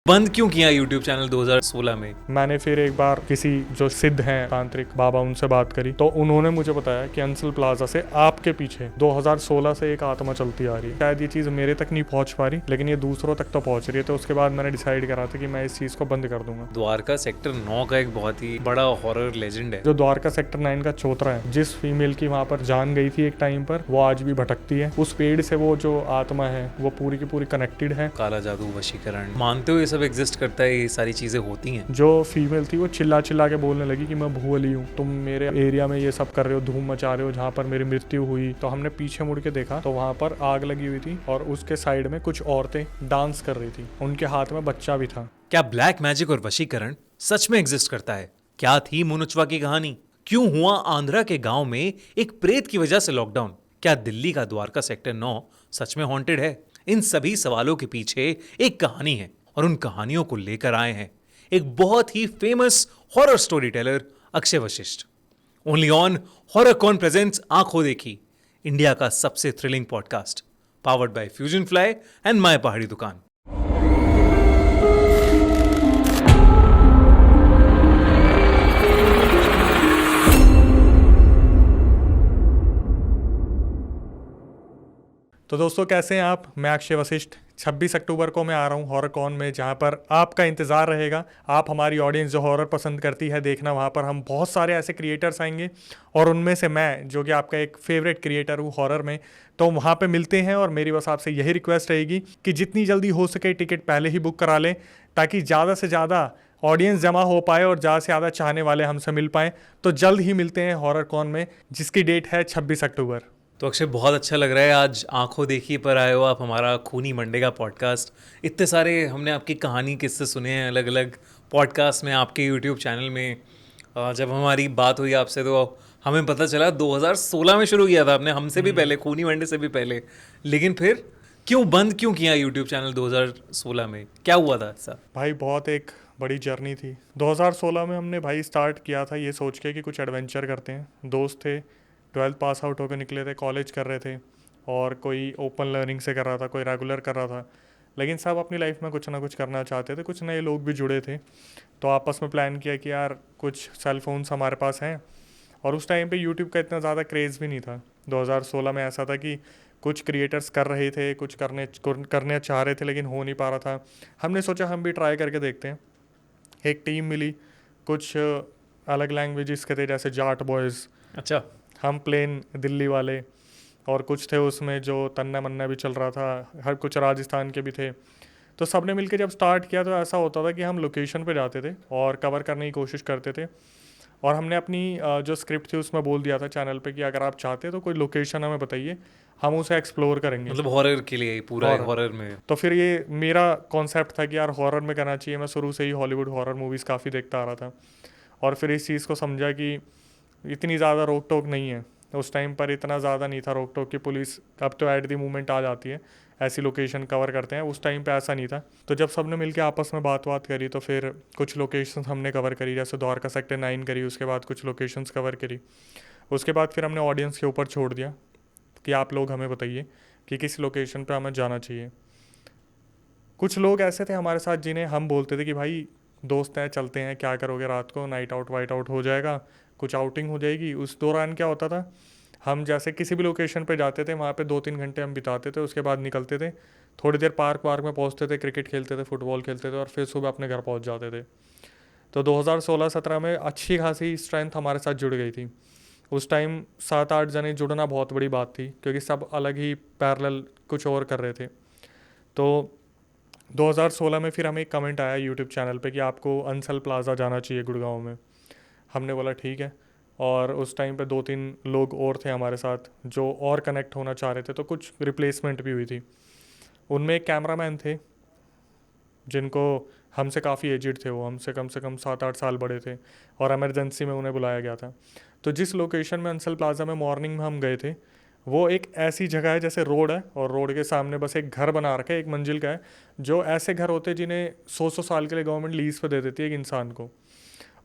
बंद क्यों किया यूट्यूब चैनल 2016 में? मैंने फिर एक बार किसी जो सिद्ध हैं तांत्रिक बाबा उनसे बात करी तो उन्होंने मुझे बताया कि अंसल प्लाजा से आपके पीछे 2016 से एक आत्मा चलती आ रही है। शायद ये चीज़ मेरे तक नहीं पहुंच पा रही लेकिन ये दूसरों तक तो पहुंच रही है। तो उसके बाद मैंने डिसाइड करा था कि मैं इस चीज़ को बंद कर दूंगा। द्वारका सेक्टर 9 का एक बहुत ही बड़ा हॉरर लेजेंड है। जो द्वारका सेक्टर 9 का चौतरा है, जिस फीमेल की वहाँ पर जान गई थी एक टाइम पर, वो आज भी भटकती है। उस पेड़ से वो जो आत्मा है वो पूरी की पूरी कनेक्टेड है। काला जादू, वशीकरण, मानते हो ये सब एग्जिस्ट करता है, ये सारी चीजें होती हैं। जो फीमेल थी वो चिल्ला चिल्ला के बोलने लगी कि मैं भूअली हूँ, तुम मेरे एरिया में ये सब कर रहे हो, धूम मचा रहे हो जहाँ पर मेरी मृत्यु हुई। तो हमने पीछे मुड़ के देखा तो वहाँ पर आग लगी हुई थी और उसके साइड में कुछ औरतें डांस कर रही थी, उनके हाथ में बच्चा भी था। क्या ब्लैक मैजिक और वशीकरण सच में एग्जिस्ट करता है? क्या थी मुनुचवा की कहानी? क्यों हुआ आंध्रा के गांव में एक प्रेत की वजह से लॉकडाउन? क्या दिल्ली का द्वारका सेक्टर 9 सच में हॉन्टेड है? इन सभी सवालों के पीछे एक कहानी है और उन कहानियों को लेकर आए हैं एक बहुत ही famous horror story teller Akshay Vashishth. Only on Horrorcon presents आंखों देखी, इंडिया का सबसे thrilling podcast, powered by Fusion Fly and my Pahadi Dukan. तो दोस्तों कैसे हैं आप? मैं अक्षय वशिष्ठ। 26 अक्टूबर को मैं आ रहा हूँ हॉररकॉन में, जहाँ पर आपका इंतज़ार रहेगा। आप हमारी ऑडियंस जो हॉरर पसंद करती है देखना, वहाँ पर हम बहुत सारे ऐसे क्रिएटर्स आएंगे और उनमें से मैं जो कि आपका एक फेवरेट क्रिएटर हूँ हॉरर में, तो वहाँ पे मिलते हैं। और मेरी बस आपसे यही रिक्वेस्ट रहेगी कि जितनी जल्दी हो सके टिकट पहले ही बुक करा लें, ताकि ज़्यादा से ज़्यादा ऑडियंस जमा हो पाए और ज़्यादा से ज़्यादा चाहने वाले हमसे मिल पाएँ। तो जल्द ही मिलते हैं हॉररकॉन में, जिसकी डेट है 26 अक्टूबर। तो अक्षय, बहुत अच्छा लग रहा है आज आंखों देखी पर आए हो आप, हमारा खूनी मंडे का पॉडकास्ट। इतने सारे हमने आपकी कहानी किस्से सुने हैं अलग अलग पॉडकास्ट में, आपके यूट्यूब चैनल में। जब हमारी बात हुई आपसे तो हमें पता चला 2016 में शुरू किया था आपने, हमसे भी पहले, खूनी मंडे से भी पहले। लेकिन फिर बंद क्यों किया यूट्यूब चैनल 2016 में? क्या हुआ था ऐसा? भाई बहुत एक बड़ी जर्नी थी। 2016 में हमने भाई स्टार्ट किया था ये सोच के कि कुछ एडवेंचर करते हैं। दोस्त थे, 12th पास आउट होकर निकले थे, कॉलेज कर रहे थे, और कोई ओपन लर्निंग से कर रहा था, कोई रेगुलर कर रहा था। लेकिन सब अपनी लाइफ में कुछ ना कुछ करना चाहते थे। कुछ नए लोग भी जुड़े थे, तो आपस में प्लान किया कि यार कुछ सेल फोन्स हमारे पास हैं। और उस टाइम पे यूट्यूब का इतना ज़्यादा क्रेज़ भी नहीं था। 2016 में ऐसा था कि कुछ क्रिएटर्स कर रहे थे, कुछ करने चाह रहे थे, लेकिन हो नहीं पा रहा था। हमने सोचा हम भी ट्राई करके देखते हैं। एक टीम मिली, कुछ अलग लैंग्वेजेस के थे जैसे जाट बॉयज़, अच्छा। हम प्लेन दिल्ली वाले, और कुछ थे उसमें जो तन्ना मन्ना भी चल रहा था, हर कुछ राजस्थान के भी थे। तो सब ने मिलकर जब स्टार्ट किया तो ऐसा होता था कि हम लोकेशन पे जाते थे और कवर करने की कोशिश करते थे। और हमने अपनी जो स्क्रिप्ट थी उसमें बोल दिया था चैनल पे कि अगर आप चाहते तो कोई लोकेशन हमें बताइए, हम उसे एक्सप्लोर करेंगे। मतलब हॉरर के लिए पूरा हॉरर। हॉरर में। तो फिर ये मेरा कॉन्सेप्ट था कि यार हॉरर में करना चाहिए। मैं शुरू से ही हॉलीवुड हॉरर मूवीज़ काफ़ी देखता आ रहा था, और फिर इस चीज़ को समझा कि इतनी ज़्यादा रोक टोक नहीं है। उस टाइम पर इतना ज़्यादा नहीं था रोक टोक की, पुलिस अब तो एट द मोमेंट आ जाती है, ऐसी लोकेशन कवर करते हैं। उस टाइम पे ऐसा नहीं था। तो जब सब ने मिलकर आपस में बात करी तो फिर कुछ लोकेशंस हमने कवर करी, जैसे द्वारका सेक्टर 9 करी, उसके बाद कुछ लोकेशंस कवर करी। उसके बाद फिर हमने ऑडियंस के ऊपर छोड़ दिया कि आप लोग हमें बताइए कि किस लोकेशन पे हमें जाना चाहिए। कुछ लोग ऐसे थे हमारे साथ जिन्हें हम बोलते थे कि भाई दोस्त हैं, चलते हैं, क्या करोगे रात को, नाइट आउट वाइट आउट हो जाएगा, कुछ आउटिंग हो जाएगी। उस दौरान क्या होता था, हम जैसे किसी भी लोकेशन पे जाते थे, वहाँ पे 2-3 घंटे हम बिताते थे, उसके बाद निकलते थे, थोड़ी देर पार्क वार्क में पहुँचते थे, क्रिकेट खेलते थे, फुटबॉल खेलते थे, और फिर सुबह अपने घर पहुँच जाते थे। तो 2016-17 में अच्छी खासी स्ट्रेंथ हमारे साथ जुड़ गई थी। उस टाइम 7-8 जने जुड़ना बहुत बड़ी बात थी, क्योंकि सब अलग ही पैरेलल कुछ और कर रहे थे। तो 2016 में फिर हमें एक कमेंट आया यूट्यूब चैनल पे कि आपको अंसल प्लाजा जाना चाहिए गुड़गांव में। हमने बोला ठीक है। और उस टाइम पे 2-3 लोग और थे हमारे साथ जो और कनेक्ट होना चाह रहे थे, तो कुछ रिप्लेसमेंट भी हुई थी। उनमें एक कैमरामैन थे जिनको हमसे काफ़ी एजिड थे, वो हमसे कम से कम 7-8 साल बड़े थे, और इमरजेंसी में उन्हें बुलाया गया था। तो जिस लोकेशन में अंसल प्लाजा में मॉर्निंग में हम गए थे, वो एक ऐसी जगह है जैसे रोड है, और रोड के सामने बस एक घर बना रखा है, एक मंजिल का है। जो ऐसे घर होते हैं जिन्हें 100-100 साल के लिए गवर्नमेंट लीज पे दे देती है एक इंसान को।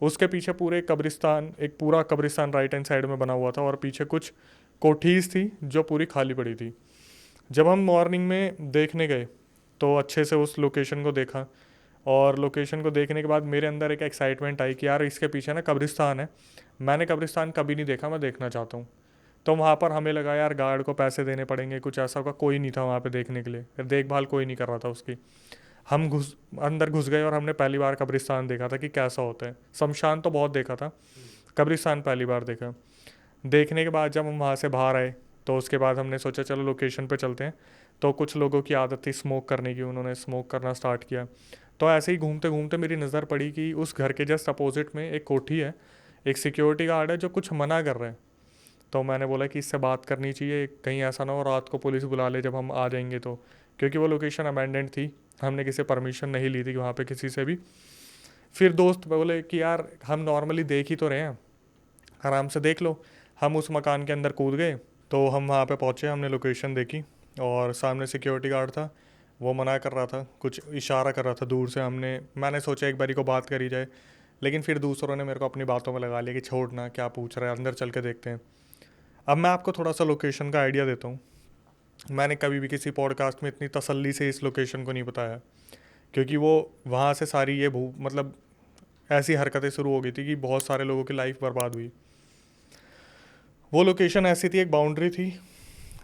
उसके पीछे पूरे कब्रिस्तान, एक पूरा कब्रिस्तान राइट हैंड साइड में बना हुआ था, और पीछे कुछ कोठीज़ थी जो पूरी खाली पड़ी थी। जब हम मॉर्निंग में देखने गए तो अच्छे से उस लोकेशन को देखा, और लोकेशन को देखने के बाद मेरे अंदर एक एक्साइटमेंट आई कि यार इसके पीछे ना कब्रिस्तान है, मैंने कब्रिस्तान कभी नहीं देखा, मैं देखना चाहता हूँ। तो वहाँ पर हमें लगा यार गार्ड को पैसे देने पड़ेंगे, कुछ ऐसा होगा, कोई नहीं था वहाँ पे देखने के लिए, फिर देखभाल कोई नहीं कर रहा था उसकी। हम अंदर घुस गए और हमने पहली बार कब्रिस्तान देखा था कि कैसा होता है। शमशान तो बहुत देखा था, कब्रिस्तान पहली बार देखा। देखने के बाद जब हम वहाँ से बाहर आए तो उसके बाद हमने सोचा चलो लोकेशन पे चलते हैं। तो कुछ लोगों की आदत थी स्मोक करने की, उन्होंने स्मोक करना स्टार्ट किया। तो ऐसे ही घूमते घूमते मेरी नज़र पड़ी कि उस घर के जस्ट अपोजिट में एक कोठी है, एक सिक्योरिटी गार्ड है जो कुछ मना कर रहे हैं। तो मैंने बोला कि इससे बात करनी चाहिए, कहीं ऐसा ना हो रात को पुलिस बुला ले जब हम आ जाएंगे तो, क्योंकि वो लोकेशन अबैंडेंड थी, हमने किसी परमिशन नहीं ली थी वहाँ पे किसी से भी। फिर दोस्त बोले कि यार हम नॉर्मली देख ही तो रहे हैं, आराम से देख लो। हम उस मकान के अंदर कूद गए। तो हम वहाँ पे पहुँचे, हमने लोकेशन देखी और सामने सिक्योरिटी गार्ड था, वो मना कर रहा था, कुछ इशारा कर रहा था दूर से। मैंने सोचा एक बारी को बात करी जाए, लेकिन फिर दूसरों ने मेरे को अपनी बातों में लगा लिया कि छोड़ना, क्या पूछ रहा है, अंदर चल के देखते हैं। अब मैं आपको थोड़ा सा लोकेशन का आइडिया देता हूँ। मैंने कभी भी किसी पॉडकास्ट में इतनी तसल्ली से इस लोकेशन को नहीं बताया, क्योंकि वो वहाँ से सारी ये मतलब ऐसी हरकतें शुरू हो गई थी कि बहुत सारे लोगों की लाइफ बर्बाद हुई। वो लोकेशन ऐसी थी, एक बाउंड्री थी,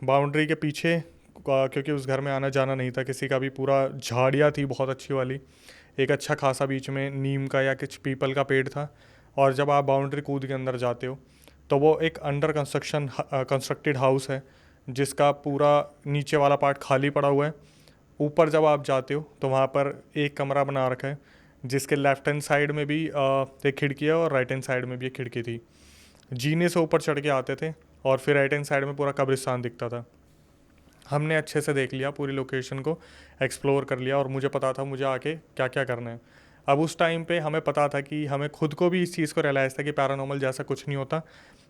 बाउंड्री के पीछे क्योंकि उस घर में आना जाना नहीं था किसी का भी, पूरा झाड़ियाँ थी बहुत अच्छी वाली, एक अच्छा खासा बीच में नीम का या कुछ पीपल का पेड़ था। और जब आप बाउंड्री कूद के अंदर जाते हो तो वो एक अंडर कंस्ट्रक्टेड हाउस है, जिसका पूरा नीचे वाला पार्ट खाली पड़ा हुआ है। ऊपर जब आप जाते हो तो वहाँ पर एक कमरा बना रखा है, जिसके लेफ्ट हैंड साइड में भी एक खिड़की है और राइट हैंड साइड में भी एक खिड़की थी। जीने से ऊपर चढ़ के आते थे और फिर राइट हैंड साइड में पूरा कब्रिस्तान दिखता था। हमने अच्छे से देख लिया, पूरी लोकेशन को एक्सप्लोर कर लिया और मुझे पता था मुझे आके क्या क्या करना है। अब उस टाइम पे हमें पता था कि हमें खुद को भी इस चीज़ को रियलाइज़ था कि पैरानॉर्मल जैसा कुछ नहीं होता,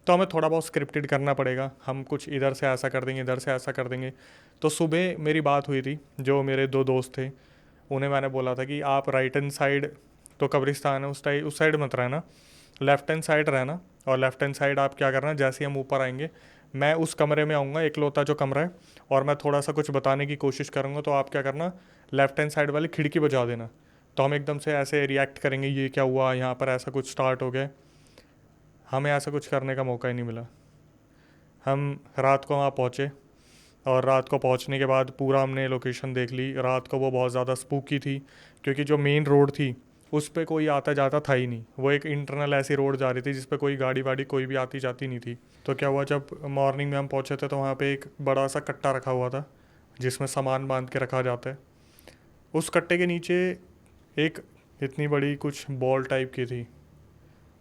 तो हमें थोड़ा बहुत स्क्रिप्टेड करना पड़ेगा, हम कुछ इधर से ऐसा कर देंगे, इधर से ऐसा कर देंगे। तो सुबह मेरी बात हुई थी, जो मेरे दो दोस्त थे उन्हें मैंने बोला था कि आप राइट हैंड साइड तो कब्रिस्तान है उस साइड मत रहना, लेफ्ट हैंड साइड रहना। और लेफ्ट हैंड साइड आप क्या करना, जैसे ही हम ऊपर आएंगे मैं उस कमरे में आऊँगा, एकलौता जो कमरा है, और मैं थोड़ा सा कुछ बताने की कोशिश करूँगा, तो आप क्या करना, लेफ्ट हैंड साइड वाली खिड़की बजा देना। तो हम एकदम से ऐसे रिएक्ट करेंगे, ये क्या हुआ, यहाँ पर ऐसा कुछ स्टार्ट हो गया। हमें ऐसा कुछ करने का मौका ही नहीं मिला। हम रात को वहाँ पहुँचे और रात को पहुँचने के बाद पूरा हमने लोकेशन देख ली। रात को वो बहुत ज़्यादा स्पूकी थी, क्योंकि जो मेन रोड थी उस पर कोई आता जाता था ही नहीं, वो एक इंटरनल ऐसी रोड जा रही थी जिस पर कोई गाड़ी वाड़ी कोई भी आती जाती नहीं थी। तो क्या हुआ, जब मॉर्निंग में हम पहुँचे थे तो वहाँ पे एक बड़ा सा कट्टा रखा हुआ था जिसमें सामान बांध के रखा जाता है। उस कट्टे के नीचे एक इतनी बड़ी कुछ बॉल टाइप की थी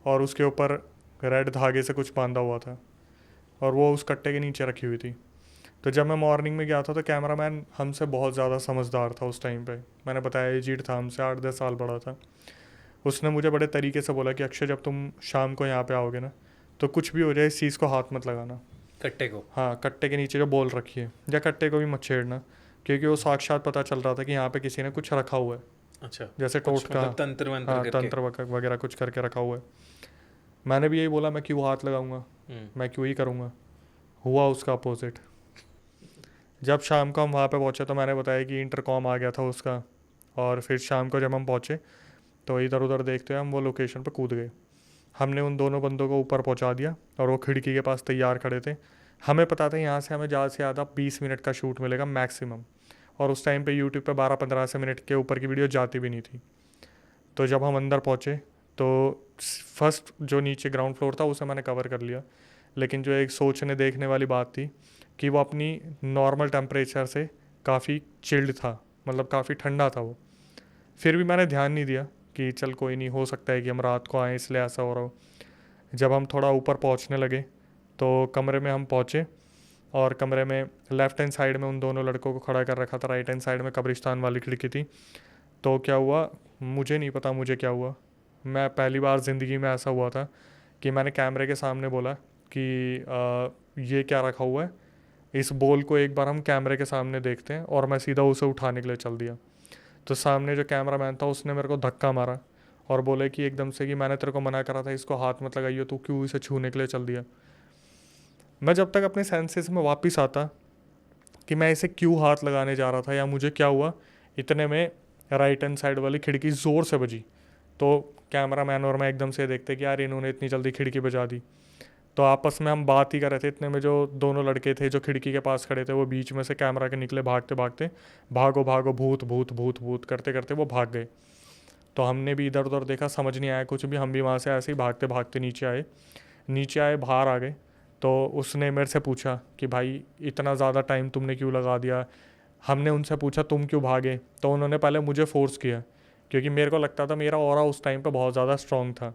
और उसके ऊपर रेड धागे से कुछ बांधा हुआ था, और वो उस कट्टे के नीचे रखी हुई थी। तो जब मैं मॉर्निंग में गया था तो कैमरामैन हमसे बहुत ज़्यादा समझदार था उस टाइम पे, मैंने बताया एजिड था, हमसे 8-10 साल बड़ा था। उसने मुझे बड़े तरीके से बोला कि अक्षय जब तुम शाम को यहाँ पे आओगे ना, तो कुछ भी हो जाए इस चीज़ को हाथ मत लगाना, कट्टे को। हाँ कट्टे के नीचे जो बॉल रखी है, या कट्टे को भी मत छेड़ना, क्योंकि वो साक्षात पता चल रहा था कि यहाँ पे किसी ने कुछ रखा हुआ है। अच्छा, जैसे कुछ टोटका, मतलब तंत्र वंत्र हाँ करके। तंत्र वगैरह कुछ करके रखा हुआ है। मैंने भी यही बोला, मैं क्यों हाथ लगाऊंगा, मैं क्यों ही करूँगा। हुआ उसका अपोजिट। जब शाम को हम वहाँ पे पहुँचे तो मैंने बताया कि इंटरकॉम आ गया था उसका, और फिर शाम को जब हम पहुँचे तो इधर उधर देखते हुए हम वो लोकेशन पर कूद गए। हमने उन दोनों बंदों को ऊपर पहुँचा दिया और वो खिड़की के पास तैयार खड़े थे। हमें पता था यहाँ से हमें ज़्यादा से ज़्यादा 20 मिनट का शूट मिलेगा मैक्सिमम, और उस टाइम पे यूट्यूब पे 12-15 से मिनट के ऊपर की वीडियो जाती भी नहीं थी। तो जब हम अंदर पहुँचे तो फर्स्ट जो नीचे ग्राउंड फ्लोर था उसे मैंने कवर कर लिया, लेकिन जो एक सोचने देखने वाली बात थी कि वो अपनी नॉर्मल टेम्परेचर से काफ़ी चिल्ड था, मतलब काफ़ी ठंडा था वो। फिर भी मैंने ध्यान नहीं दिया कि चल कोई नहीं, हो सकता है कि हम रात को आएँ इसलिए ऐसा हो रहा हो। जब हम थोड़ा ऊपर पहुंचने लगे तो कमरे में हम पहुंचे, और कमरे में लेफ़्ट हैंड साइड में उन दोनों लड़कों को खड़ा कर रखा था, राइट हैंड साइड में कब्रिस्तान वाली खिड़की थी। तो क्या हुआ, मुझे नहीं पता मुझे क्या हुआ। मैं पहली बार ज़िंदगी में ऐसा हुआ था कि मैंने कैमरे के सामने बोला कि ये क्या रखा हुआ है, इस बॉल को एक बार हम कैमरे के सामने देखते हैं, और मैं सीधा उसे उठाने के लिए चल दिया। तो सामने जो कैमरा मैन था उसने मेरे को धक्का मारा और बोले कि एकदम से कि मैंने तेरे को मना करा था इसको हाथ मत लगाइए, तू क्यों इसे छूने के लिए चल दिया। मैं जब तक अपने सेंसेस में वापस आता कि मैं इसे क्यों हाथ लगाने जा रहा था या मुझे क्या हुआ, इतने में राइट हैंड साइड वाली खिड़की ज़ोर से बजी। तो कैमरा मैन और मैं एकदम से देखते कि यार इन्होंने इतनी जल्दी खिड़की बजा दी। तो आपस में हम बात ही कर रहे थे, इतने में जो दोनों लड़के थे जो खिड़की के पास खड़े थे वो बीच में से कैमरा के निकले भागते भागते, भागो भागो भूत भूत भूत भूत करते करते वो भाग गए। तो हमने भी इधर उधर देखा, समझ नहीं आया कुछ भी, हम भी वहाँ से ऐसे ही भागते भागते नीचे आए बाहर आ गए। तो उसने मेरे से पूछा कि भाई इतना ज़्यादा टाइम तुमने क्यों लगा दिया। हमने उनसे पूछा तुम क्यों भागे, तो उन्होंने पहले मुझे फोर्स किया, क्योंकि मेरे को लगता था मेरा ऑरा उस टाइम पे बहुत ज़्यादा स्ट्रॉन्ग था।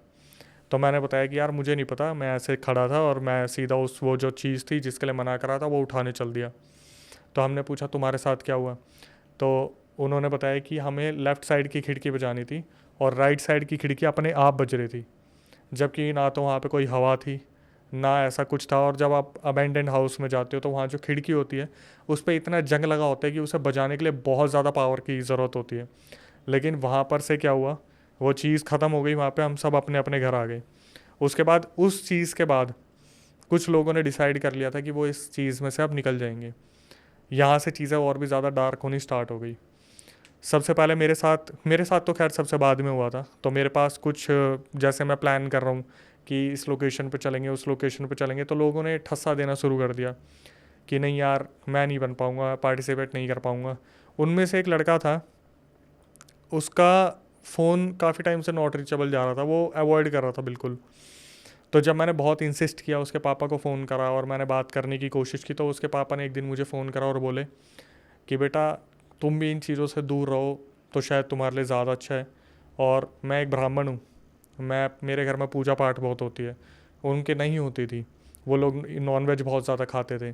तो मैंने बताया कि यार मुझे नहीं पता, मैं ऐसे खड़ा था और मैं सीधा उस वो जो चीज़ थी जिसके लिए मना करा था वो उठाने चल दिया। तो हमने पूछा तुम्हारे साथ क्या हुआ, तो उन्होंने बताया कि हमें लेफ़्ट साइड की खिड़की बजानी थी और राइट साइड की खिड़की अपने आप बज रही थी, जबकि ना तो वहाँ पे कोई हवा थी ना ऐसा कुछ था। और जब आप अबेंडेंड हाउस में जाते हो तो वहाँ जो खिड़की होती है उस पर इतना जंग लगा होता है कि उसे बजाने के लिए बहुत ज़्यादा पावर की ज़रूरत होती है। लेकिन वहाँ पर से क्या हुआ, वो चीज़ ख़त्म हो गई, वहाँ पे हम सब अपने अपने घर आ गए। उसके बाद उस चीज़ के बाद कुछ लोगों ने डिसाइड कर लिया था कि वो इस चीज़ में से अब निकल जाएंगे। यहाँ से चीज़ें और भी ज़्यादा डार्क होनी स्टार्ट हो गई। सबसे पहले मेरे साथ तो खैर सबसे बाद में हुआ था। तो मेरे पास कुछ जैसे मैं प्लान कर रहा हूँ कि इस लोकेशन पे चलेंगे उस लोकेशन पे चलेंगे, तो लोगों ने ठस्सा देना शुरू कर दिया कि नहीं यार मैं नहीं बन पाऊँगा, पार्टिसिपेट नहीं कर पाऊँगा। उनमें से एक लड़का था, उसका फ़ोन काफ़ी टाइम से नॉट रीचेबल जा रहा था, वो अवॉइड कर रहा था बिल्कुल। तो जब मैंने बहुत इंसिस्ट किया, उसके पापा को फ़ोन करा और मैंने बात करने की कोशिश की, तो उसके पापा ने एक दिन मुझे फ़ोन करा और बोले कि बेटा तुम भी इन चीज़ों से दूर रहो तो शायद तुम्हारे लिए ज़्यादा अच्छा है। और मैं एक ब्राह्मण हूँ, मेरे घर में पूजा पाठ बहुत होती है, उनके नहीं होती थी, वो लोग नॉनवेज बहुत ज़्यादा खाते थे।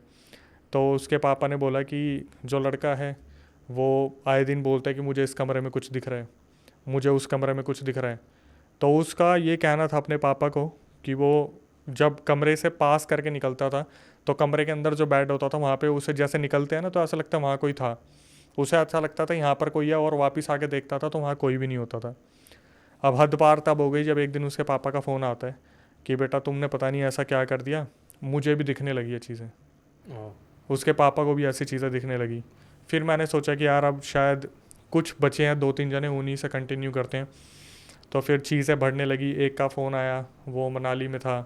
तो उसके पापा ने बोला कि जो लड़का है वो आए दिन बोलता है कि मुझे इस कमरे में कुछ दिख रहा है, मुझे उस कमरे में कुछ दिख रहा है। तो उसका ये कहना था अपने पापा को कि वो जब कमरे से पास करके निकलता था तो कमरे के अंदर जो बेड होता था वहाँ पे उसे जैसे निकलते हैं ना तो ऐसा लगता वहाँ कोई था, उसे अच्छा लगता था यहाँ पर कोई है, और वापस आके देखता था तो वहाँ कोई भी नहीं होता था। अब हद पार तब हो गई जब एक दिन उसके पापा का फ़ोन आता है कि बेटा तुमने पता नहीं ऐसा क्या कर दिया, मुझे भी दिखने लगी ये चीज़ें। उसके पापा को भी ऐसी चीज़ें दिखने लगी। फिर मैंने सोचा कि यार अब शायद कुछ बचे हैं दो तीन जने, उन्हीं से कंटिन्यू करते हैं। तो फिर चीज़ें बढ़ने लगी। एक का फ़ोन आया, वो मनाली में था,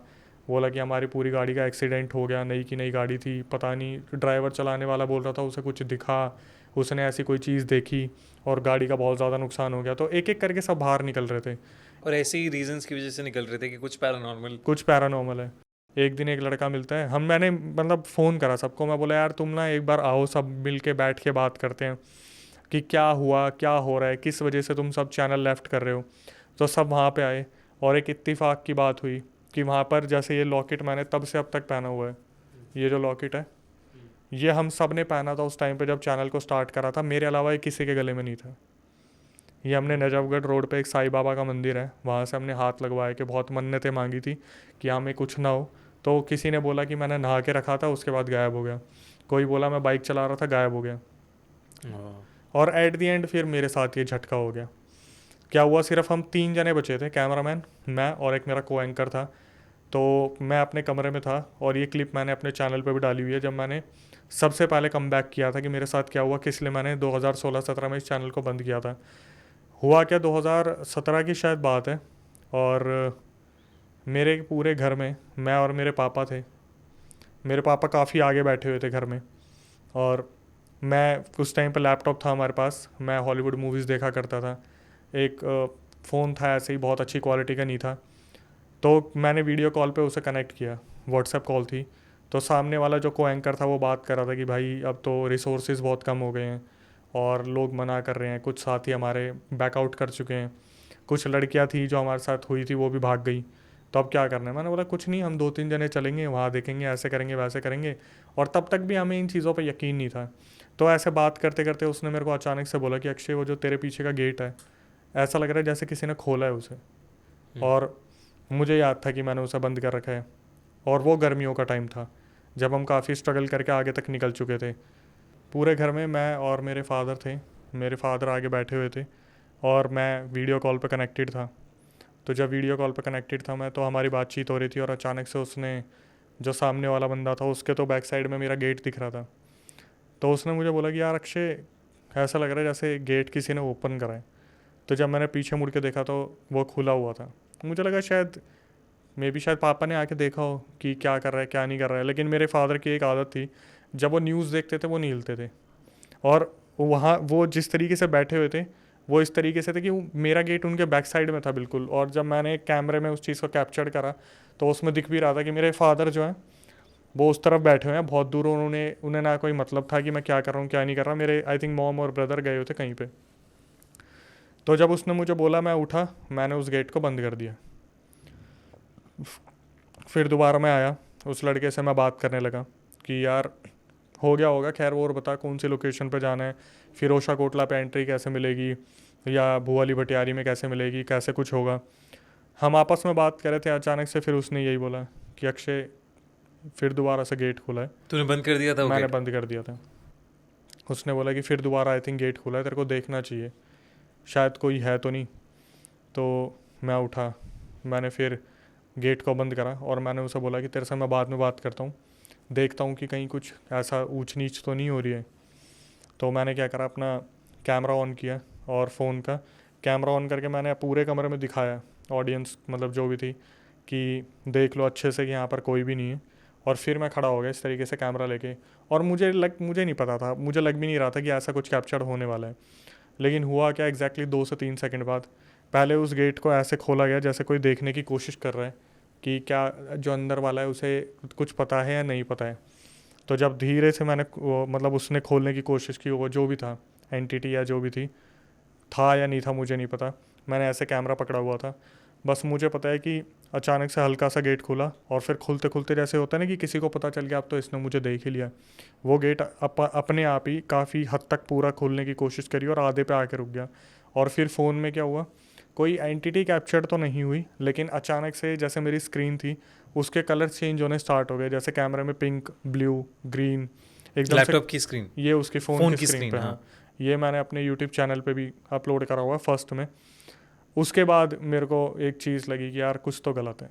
बोला कि हमारी पूरी गाड़ी का एक्सीडेंट हो गया, नई की नई गाड़ी थी, पता नहीं ड्राइवर चलाने वाला बोल रहा था उसे कुछ दिखा, उसने ऐसी कोई चीज़ देखी और गाड़ी का बहुत ज़्यादा नुकसान हो गया। तो एक एक करके सब बाहर निकल रहे थे। और ऐसे ही रीजंस की वजह से निकल रहे थे कि कुछ पैरानॉर्मल है। एक दिन एक लड़का मिलता है, मैंने मतलब फ़ोन करा सबको, मैं बोला यार तुम ना एक बार आओ, सब मिल के बैठ के बात करते हैं कि क्या हुआ, क्या हो रहा है, किस वजह से तुम सब चैनल लेफ़्ट कर रहे हो। तो सब वहाँ पे आए और एक इत्तेफाक की बात हुई कि वहाँ पर जैसे ये लॉकेट मैंने तब से अब तक पहना हुआ है, ये जो लॉकेट है ये हम सब ने पहना था उस टाइम पे जब चैनल को स्टार्ट करा था, मेरे अलावा ये किसी के गले में नहीं था। ये हमने नजफगढ़ रोड पे एक साईं बाबा का मंदिर है, वहाँ से हमने हाथ लगवाए कि बहुत मन्नतें मांगी थी कि हमें कुछ ना हो। तो किसी ने बोला कि मैंने नहा के रखा था, उसके बाद गायब हो गया। कोई बोला मैं बाइक चला रहा था, गायब हो गया। और एट दी एंड फिर मेरे साथ ये झटका हो गया। क्या हुआ, सिर्फ हम 3 जने बचे थे, कैमरामैन, मैं और एक मेरा को एंकर था। तो मैं अपने कमरे में था और ये क्लिप मैंने अपने चैनल पे भी डाली हुई है, जब मैंने सबसे पहले कम बैक किया था कि मेरे साथ क्या हुआ, किस लिए मैंने 2016-17 में इस चैनल को बंद किया था। हुआ क्या, 2017 की शायद बात है, और मेरे पूरे घर में मैं और मेरे पापा थे। मेरे पापा काफ़ी आगे बैठे हुए थे घर में, और मैं उस टाइम पे लैपटॉप था हमारे पास, मैं हॉलीवुड मूवीज़ देखा करता था। एक फ़ोन था ऐसे ही, बहुत अच्छी क्वालिटी का नहीं था। तो मैंने वीडियो कॉल पे उसे कनेक्ट किया, व्हाट्सएप कॉल थी। तो सामने वाला जो को एंकर था वो बात कर रहा था कि भाई अब तो रिसोर्सेज बहुत कम हो गए हैं और लोग मना कर रहे हैं, कुछ साथी हमारे बैकआउट कर चुके हैं, कुछ लड़कियां थी जो हमारे साथ हुई थी वो भी भाग गई, तो अब क्या करना है। मैंने बोला कुछ नहीं, हम 2-3 जने चलेंगे, वहाँ देखेंगे, ऐसे करेंगे वैसे करेंगे। और तब तक भी हमें इन चीज़ों पर यकीन नहीं था। तो ऐसे बात करते करते उसने मेरे को अचानक से बोला कि अक्षय वो जो तेरे पीछे का गेट है, ऐसा लग रहा है जैसे किसी ने खोला है उसे। और मुझे याद था कि मैंने उसे बंद कर रखा है, और वो गर्मियों का टाइम था जब हम काफ़ी स्ट्रगल करके आगे तक निकल चुके थे। पूरे घर में मैं और मेरे फादर थे, मेरे फादर आगे बैठे हुए थे और मैं वीडियो कॉल पर कनेक्टेड था। तो जब वीडियो कॉल पर कनेक्टेड था मैं, तो हमारी बातचीत हो रही थी, और अचानक से उसने, जो सामने वाला बंदा था उसके तो बैक साइड में मेरा गेट दिख रहा था। तो उसने मुझे बोला कि यार अक्षय ऐसा लग रहा है जैसे गेट किसी ने ओपन करा है। तो जब मैंने पीछे मुड़ के देखा तो वो खुला हुआ था। मुझे लगा शायद मे बी शायद पापा ने आके देखा हो कि क्या कर रहा है क्या नहीं कर रहा है। लेकिन मेरे फादर की एक आदत थी, जब वो न्यूज़ देखते थे वो नहीं हिलते थे। और वहाँ वो जिस तरीके से बैठे हुए थे वो इस तरीके से थे कि मेरा गेट उनके बैक साइड में था बिल्कुल। और जब मैंने कैमरे में उस चीज़ को कैप्चर करा तो उसमें दिख भी रहा था कि मेरे फादर जो हैं वो उस तरफ बैठे हुए हैं बहुत दूर। उन्हें ना कोई मतलब था कि मैं क्या कर रहा हूँ क्या नहीं कर रहा। मेरे आई थिंक मॉम और ब्रदर गए हुए थे कहीं पे। तो जब उसने मुझे बोला मैं उठा, मैंने उस गेट को बंद कर दिया। फिर दोबारा मैं आया, उस लड़के से मैं बात करने लगा कि यार हो गया होगा, खैर वो और बता कौन सी लोकेशन पे जाना है, फिरोशा कोटला पे एंट्री कैसे मिलेगी, या भुवाली भटियारी में कैसे मिलेगी, कैसे कुछ होगा। हम आपस में बात कर रहे थे, अचानक से फिर उसने यही बोला कि अक्षय फिर दोबारा से गेट खुला है। तूने बंद कर दिया था वो मैंने गेट? बंद कर दिया था। उसने बोला कि फिर दोबारा आई थिंक गेट खुला है, तेरे को देखना चाहिए, शायद कोई है तो नहीं। तो मैं उठा, मैंने फिर गेट को बंद करा और मैंने उसे बोला कि तेरे से मैं बाद में बात करता हूँ, देखता हूँ कि कहीं कुछ ऐसा ऊंच नीच तो नहीं हो रही है। तो मैंने क्या करा, अपना कैमरा ऑन किया और फ़ोन का कैमरा ऑन करके मैंने पूरे कमरे में दिखाया ऑडियंस, मतलब जो भी थी, कि देख लो अच्छे से कि यहाँ पर कोई भी नहीं है। और फिर मैं खड़ा हो गया इस तरीके से कैमरा लेके। और मुझे नहीं पता था, मुझे लग भी नहीं रहा था कि ऐसा कुछ कैप्चर होने वाला है। लेकिन हुआ क्या, एग्जैक्टली 2 से 3 सेकंड बाद पहले उस गेट को ऐसे खोला गया जैसे कोई देखने की कोशिश कर रहा है कि क्या जो अंदर वाला है उसे कुछ पता है या नहीं पता है। तो जब धीरे से मतलब उसने खोलने की कोशिश की, वो जो भी था एंटिटी या जो भी था या नहीं था मुझे नहीं पता, मैंने ऐसे कैमरा पकड़ा हुआ था। बस मुझे पता है कि अचानक से हल्का सा गेट खुला और फिर खुलते खुलते जैसे होता है ना कि किसी को पता चल गया अब तो इसने मुझे देख ही लिया, वो गेट अपने आप ही काफ़ी हद तक पूरा खोलने की कोशिश करी और आधे पे आके रुक गया। और फिर फ़ोन में क्या हुआ, कोई एंटिटी कैप्चर तो नहीं हुई, लेकिन अचानक से जैसे मेरी स्क्रीन थी उसके कलर चेंज होने स्टार्ट हो गए। जैसे कैमरे में पिंक, ब्लू, ग्रीन एकदम से। लैपटॉप की स्क्रीन? ये उसकी फ़ोन फ़ोन की की स्क्रीन स्क्रीन, पे, हाँ। हाँ। ये मैंने अपने यूट्यूब चैनल पे भी अपलोड करा हुआ है फर्स्ट में। उसके बाद मेरे को एक चीज़ लगी कि यार कुछ तो गलत है,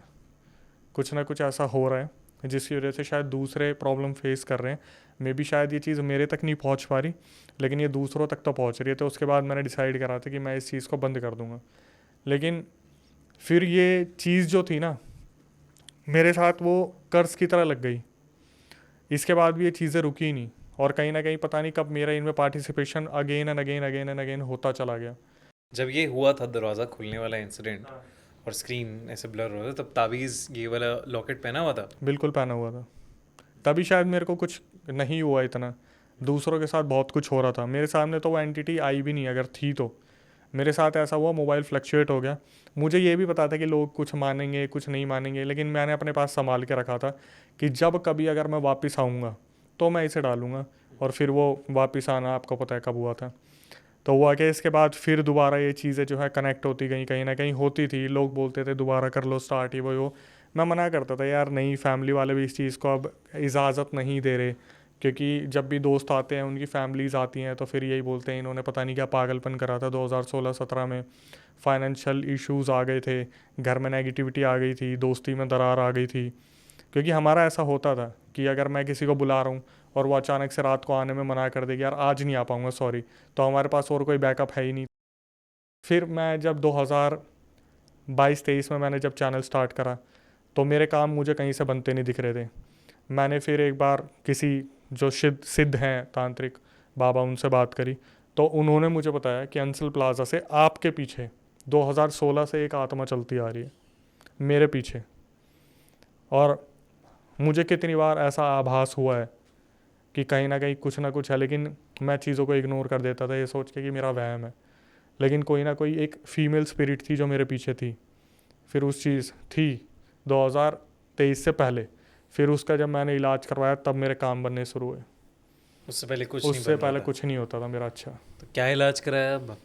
कुछ ना कुछ ऐसा हो रहा है जिसकी वजह से शायद दूसरे प्रॉब्लम फेस कर रहे हैं। मे बी शायद ये चीज़ मेरे तक नहीं पहुंच पा रही, लेकिन ये दूसरों तक तो पहुंच रही है। तो उसके बाद मैंने डिसाइड करा था कि मैं इस चीज़ को बंद कर दूंगा। लेकिन फिर ये चीज़ जो थी ना मेरे साथ, वो कर्ज की तरह लग गई। इसके बाद भी ये चीज़ें रुकी ही नहीं, और कहीं ना कहीं पता नहीं कब मेरा इनमें participation again and again again and again होता चला गया। जब ये हुआ था दरवाज़ा खुलने वाला इंसिडेंट और स्क्रीन ऐसे ब्लर हो रहा था, तब ताबीज़ ये वाला लॉकेट पहना हुआ था? बिल्कुल पहना हुआ था। तभी शायद मेरे को कुछ नहीं हुआ इतना। दूसरों के साथ बहुत कुछ हो रहा था, मेरे सामने तो वो एंटिटी आई भी नहीं, अगर थी तो। मेरे साथ ऐसा हुआ, मोबाइल फ्लक्चुएट हो गया। मुझे ये भी पता था कि लोग कुछ मानेंगे कुछ नहीं मानेंगे, लेकिन मैंने अपने पास संभाल के रखा था कि जब कभी अगर मैं वापस आऊँगा तो मैं इसे डालूँगा। और फिर वो वापस आना आपको पता है कब हुआ था। तो हुआ कि इसके बाद फिर दोबारा ये चीज़ें जो है कनेक्ट होती गई, कहीं ना कहीं होती थी। लोग बोलते थे दोबारा कर लो स्टार्ट, ये वो। मैं मना करता था यार नहीं, फैमिली वाले भी इस चीज़ को अब इजाज़त नहीं दे रहे, क्योंकि जब भी दोस्त आते हैं उनकी फैमिलीज़ आती हैं तो फिर यही बोलते हैं इन्होंने पता नहीं क्या पागलपन करा था 2016-17 में। फाइनेंशियल इश्यूज़ आ गए थे, घर में नेगेटिविटी आ गई थी, दोस्ती में दरार आ गई थी। क्योंकि हमारा ऐसा होता था कि अगर मैं किसी को बुला रहा हूँ और वो अचानक से रात को आने में मना कर देगी, यार आज नहीं आ पाऊँगा सॉरी, तो हमारे पास और कोई बैकअप है ही नहीं। फिर मैं जब 2022-23 में मैंने जब चैनल स्टार्ट करा तो मेरे काम मुझे कहीं से बनते नहीं दिख रहे थे। मैंने फिर एक बार किसी जो सिद्ध हैं तांत्रिक बाबा, उनसे बात करी तो उन्होंने मुझे बताया कि अंसल प्लाजा से आपके पीछे 2016 से एक आत्मा चलती आ रही है मेरे पीछे। और मुझे कितनी बार ऐसा आभास हुआ है कि कहीं ना कुछ है, लेकिन मैं चीज़ों को इग्नोर कर देता था ये सोच के कि मेरा वहम है। लेकिन कोई ना कोई एक फीमेल स्पिरिट थी जो मेरे पीछे थी। फिर उस चीज़ थी 2023 से पहले। फिर उसका जब मैंने इलाज करवाया तब मेरे काम बनने शुरू हुए। उससे पहले कुछ नहीं उससे बन रहा पहले था? कुछ नहीं होता था मेरा। अच्छा, तो क्या इलाज कराया अब?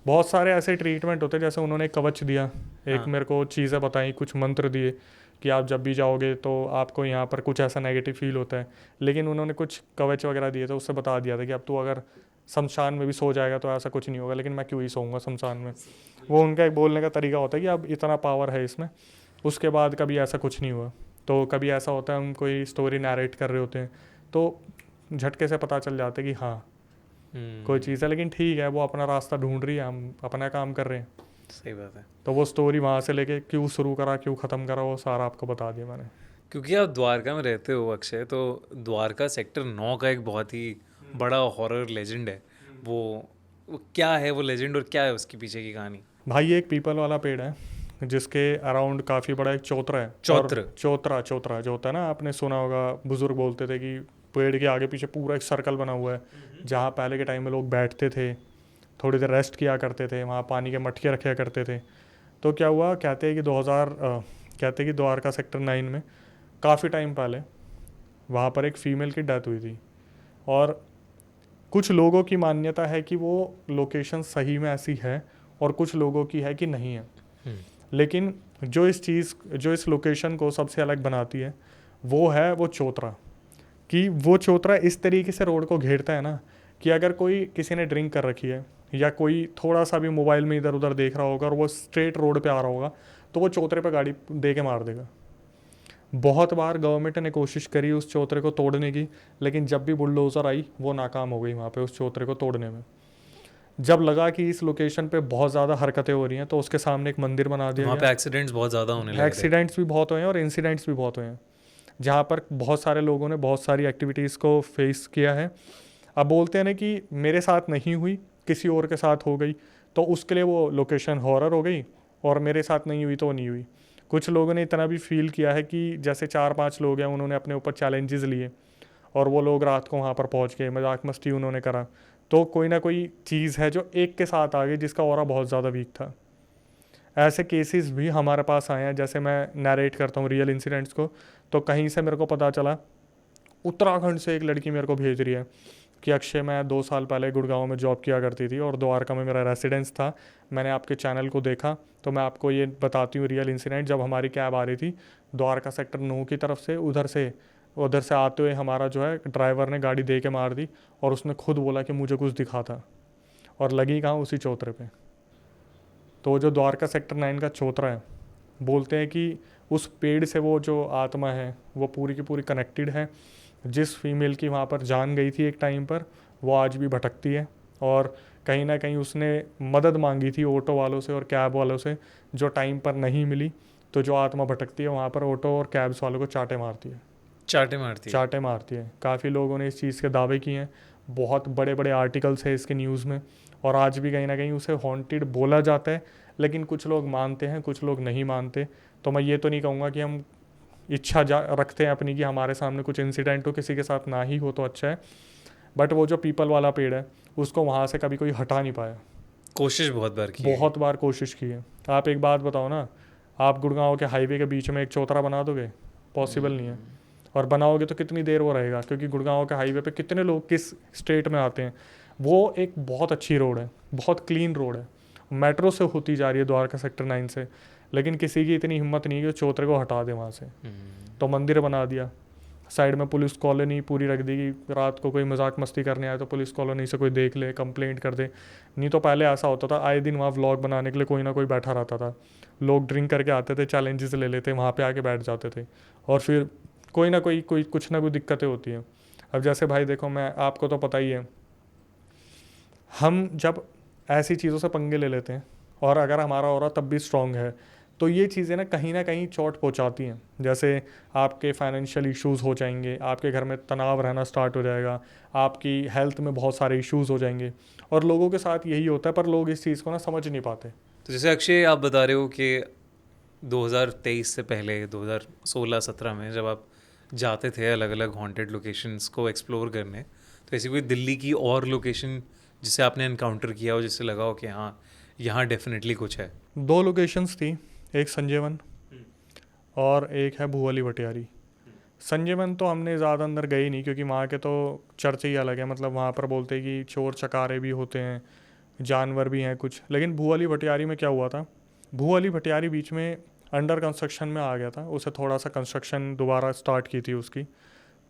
बहुत सारे ऐसे ट्रीटमेंट होते, जैसे उन्होंने एक कवच दिया, एक हाँ। मेरे को चीज़ें बताई, कुछ मंत्र दिए कि आप जब भी जाओगे तो आपको यहाँ पर कुछ ऐसा नेगेटिव फील होता है। लेकिन उन्होंने कुछ कवच वगैरह दिए थे, उससे बता दिया था कि अब तू अगर शमशान में भी सो जाएगा तो ऐसा कुछ नहीं होगा। लेकिन मैं क्यों ही सोऊंगा शमशान में। वो उनका एक बोलने का तरीका होता है कि अब इतना पावर है इसमें। उसके बाद कभी ऐसा कुछ नहीं हुआ। तो कभी ऐसा होता है हम कोई स्टोरी नैरेट कर रहे होते हैं तो झटके से पता चल जाता है कि हाँ कोई चीज़ है, लेकिन ठीक है, वो अपना रास्ता ढूंढ रही है, हम अपना काम कर रहे हैं। सही बात है। तो वो स्टोरी वहाँ से लेके क्यों शुरू करा, क्यों ख़त्म करा, वो सारा आपको बता दिया मैंने। क्योंकि आप द्वारका में रहते हो अक्षय, तो द्वारका सेक्टर 9 का एक बहुत ही बड़ा हॉरर लेजेंड है। वो क्या है वो लेजेंड, और क्या है उसके पीछे की कहानी? भाई ये एक पीपल वाला पेड़ है जिसके अराउंड काफ़ी बड़ा एक चौतरा है। चौत्र? और चौतरा, चौतरा जो होता है ना, आपने सुना होगा, बुजुर्ग बोलते थे कि पेड़ के आगे पीछे पूरा एक सर्कल बना हुआ है जहाँ पहले के टाइम में लोग बैठते थे, थोड़ी देर रेस्ट किया करते थे, वहाँ पानी के मटके रखा करते थे। तो क्या हुआ, कहते हैं कि 2000 कहते हैं कि द्वारका सेक्टर 9 में काफ़ी टाइम पहले वहाँ पर एक फ़ीमेल की डेथ हुई थी। और कुछ लोगों की मान्यता है कि वो लोकेशन सही में ऐसी है, और कुछ लोगों की है कि नहीं है। लेकिन जो इस लोकेशन को सबसे अलग बनाती है वो है वो चौतरा। कि वो चौतरा इस तरीके से रोड को घेरता है ना, कि अगर कोई किसी ने ड्रिंक कर रखी है या कोई थोड़ा सा भी मोबाइल में इधर उधर देख रहा होगा और वो स्ट्रेट रोड पे आ रहा होगा, तो वो चौतरे पे गाड़ी दे के मार देगा। बहुत बार गवर्नमेंट ने कोशिश करी उस चौतरे को तोड़ने की, लेकिन जब भी बुलडोज़र आई वो नाकाम हो गई वहाँ पे उस चौतरे को तोड़ने में। जब लगा कि इस लोकेशन पे बहुत ज़्यादा हरकतें हो रही हैं, तो उसके सामने एक मंदिर बना दिया वहाँ गया। पे एक्सीडेंट्स बहुत ज़्यादा होने लगे थे। एक्सीडेंट्स भी बहुत हुए हैं और इंसिडेंट्स भी बहुत हुए हैं, जहाँ पर बहुत सारे लोगों ने बहुत सारी एक्टिविटीज़ को फेस किया है। अब बोलते हैं ना कि मेरे साथ नहीं हुई, किसी और के साथ हो गई, तो उसके लिए वो लोकेशन हॉरर हो गई, और मेरे साथ नहीं हुई तो नहीं हुई। कुछ लोगों ने इतना भी फील किया है कि जैसे 4-5 लोग हैं, उन्होंने अपने ऊपर चैलेंजेस लिए और वो लोग रात को वहाँ पर पहुँच गए, मजाक मस्ती उन्होंने करा, तो कोई ना कोई चीज़ है जो एक के साथ आ गई जिसका ऑरा बहुत ज़्यादा वीक था। ऐसे केसेस भी हमारे पास आए हैं। जैसे मैं नरेट करता हूँ रियल इंसिडेंट्स को, तो कहीं से मेरे को पता चला, उत्तराखंड से एक लड़की मेरे को भेज रही है कि अक्षय, मैं 2 साल पहले गुड़गांव में जॉब किया करती थी और द्वारका में मेरा रेसिडेंस था, मैंने आपके चैनल को देखा, तो मैं आपको ये बताती हूँ रियल इंसिडेंट। जब हमारी कैब आ रही थी द्वारका सेक्टर 9 की तरफ से, उधर से आते हुए हमारा जो है ड्राइवर ने गाड़ी दे के मार दी, और उसने खुद बोला कि मुझे कुछ दिखा था, और लगी कहाँ, उसी चौतरे पे। तो जो द्वारका सेक्टर 9 का चौतरा है, बोलते हैं कि उस पेड़ से वो जो आत्मा है वो पूरी की पूरी कनेक्टेड है। जिस फीमेल की वहाँ पर जान गई थी एक टाइम पर, वो आज भी भटकती है, और कहीं ना कहीं उसने मदद मांगी थी ऑटो वालों से और कैब वालों से, जो टाइम पर नहीं मिली। तो जो आत्मा भटकती है वहाँ पर ऑटो और कैब्स वालों को चाटे मारती है। चाटे मारती है। काफ़ी लोगों ने इस चीज़ के दावे किए हैं, बहुत बड़े बड़े आर्टिकल्स है इसके न्यूज़ में, और आज भी कहीं ना कहीं उसे हॉन्टेड बोला जाता है। लेकिन कुछ लोग मानते हैं, कुछ लोग नहीं मानते। तो मैं ये तो नहीं कहूँगा कि हम इच्छा रखते हैं अपनी कि हमारे सामने कुछ इंसिडेंट हो, किसी के साथ ना ही हो तो अच्छा है। बट वो जो पीपल वाला पेड़ है, उसको वहाँ से कभी कोई हटा नहीं पाया। कोशिश बहुत बार की बहुत बार कोशिश की है। आप एक बात बताओ ना, आप गुड़गांव के हाईवे के बीच में एक चौतरा बना दोगे? पॉसिबल नहीं है। और बनाओगे तो कितनी देर वो रहेगा, क्योंकि गुड़गांव के हाईवे पे कितने लोग किस स्टेट में आते हैं। वो एक बहुत अच्छी रोड है, बहुत क्लीन रोड है, मेट्रो से होती जा रही है द्वारका सेक्टर 9 से, लेकिन किसी की इतनी हिम्मत नहीं है कि चौतरे को हटा दे वहाँ से। तो मंदिर बना दिया, साइड में पुलिस कॉलोनी पूरी रख दी कि रात को कोई मजाक मस्ती करने आए तो पुलिस कॉलोनी से कोई देख ले, कंप्लेंट कर दे। नहीं तो पहले ऐसा होता था, आए दिन वहाँ व्लॉग बनाने के लिए कोई ना कोई बैठा रहता था। लोग ड्रिंक करके आते थे, चैलेंजेस ले लेते, वहाँ पे आके बैठ जाते थे, और फिर कोई ना कोई कुछ ना कोई दिक्कतें होती हैं। अब जैसे भाई देखो, मैं आपको तो पता ही है, हम जब ऐसी चीज़ों से पंगे ले लेते हैं, और अगर हमारा ऑरा तब भी स्ट्रांग है, तो ये चीज़ें ना कहीं चोट पहुंचाती हैं। जैसे आपके फाइनेंशियल इश्यूज़ हो जाएंगे, आपके घर में तनाव रहना स्टार्ट हो जाएगा, आपकी हेल्थ में बहुत सारे इश्यूज़ हो जाएंगे, और लोगों के साथ यही होता है, पर लोग इस चीज़ को ना समझ नहीं पाते। तो जैसे अक्षय आप बता रहे हो कि 2023 से पहले 2016-17 में जब आप जाते थे अलग अलग हॉन्टेड लोकेशंस को एक्सप्लोर करने, तो ऐसी कोई दिल्ली की और लोकेशन जिसे आपने इनकाउंटर किया हो, जिससे लगा हो कि हाँ यहाँ डेफिनेटली कुछ है? 2 लोकेशंस थी, एक संजयवन और एक है भूवाली भटियारी। संजयवन तो हमने ज़्यादा अंदर गए ही नहीं, क्योंकि वहाँ के तो चर्चे ही अलग है। मतलब वहाँ पर बोलते हैं कि चोर चकारे भी होते हैं, जानवर भी हैं कुछ। लेकिन भूवाली भटियारी में क्या हुआ था, भूवाली भटियारी बीच में अंडर कंस्ट्रक्शन में आ गया था, उसे थोड़ा सा कंस्ट्रक्शन दोबारा स्टार्ट की थी उसकी।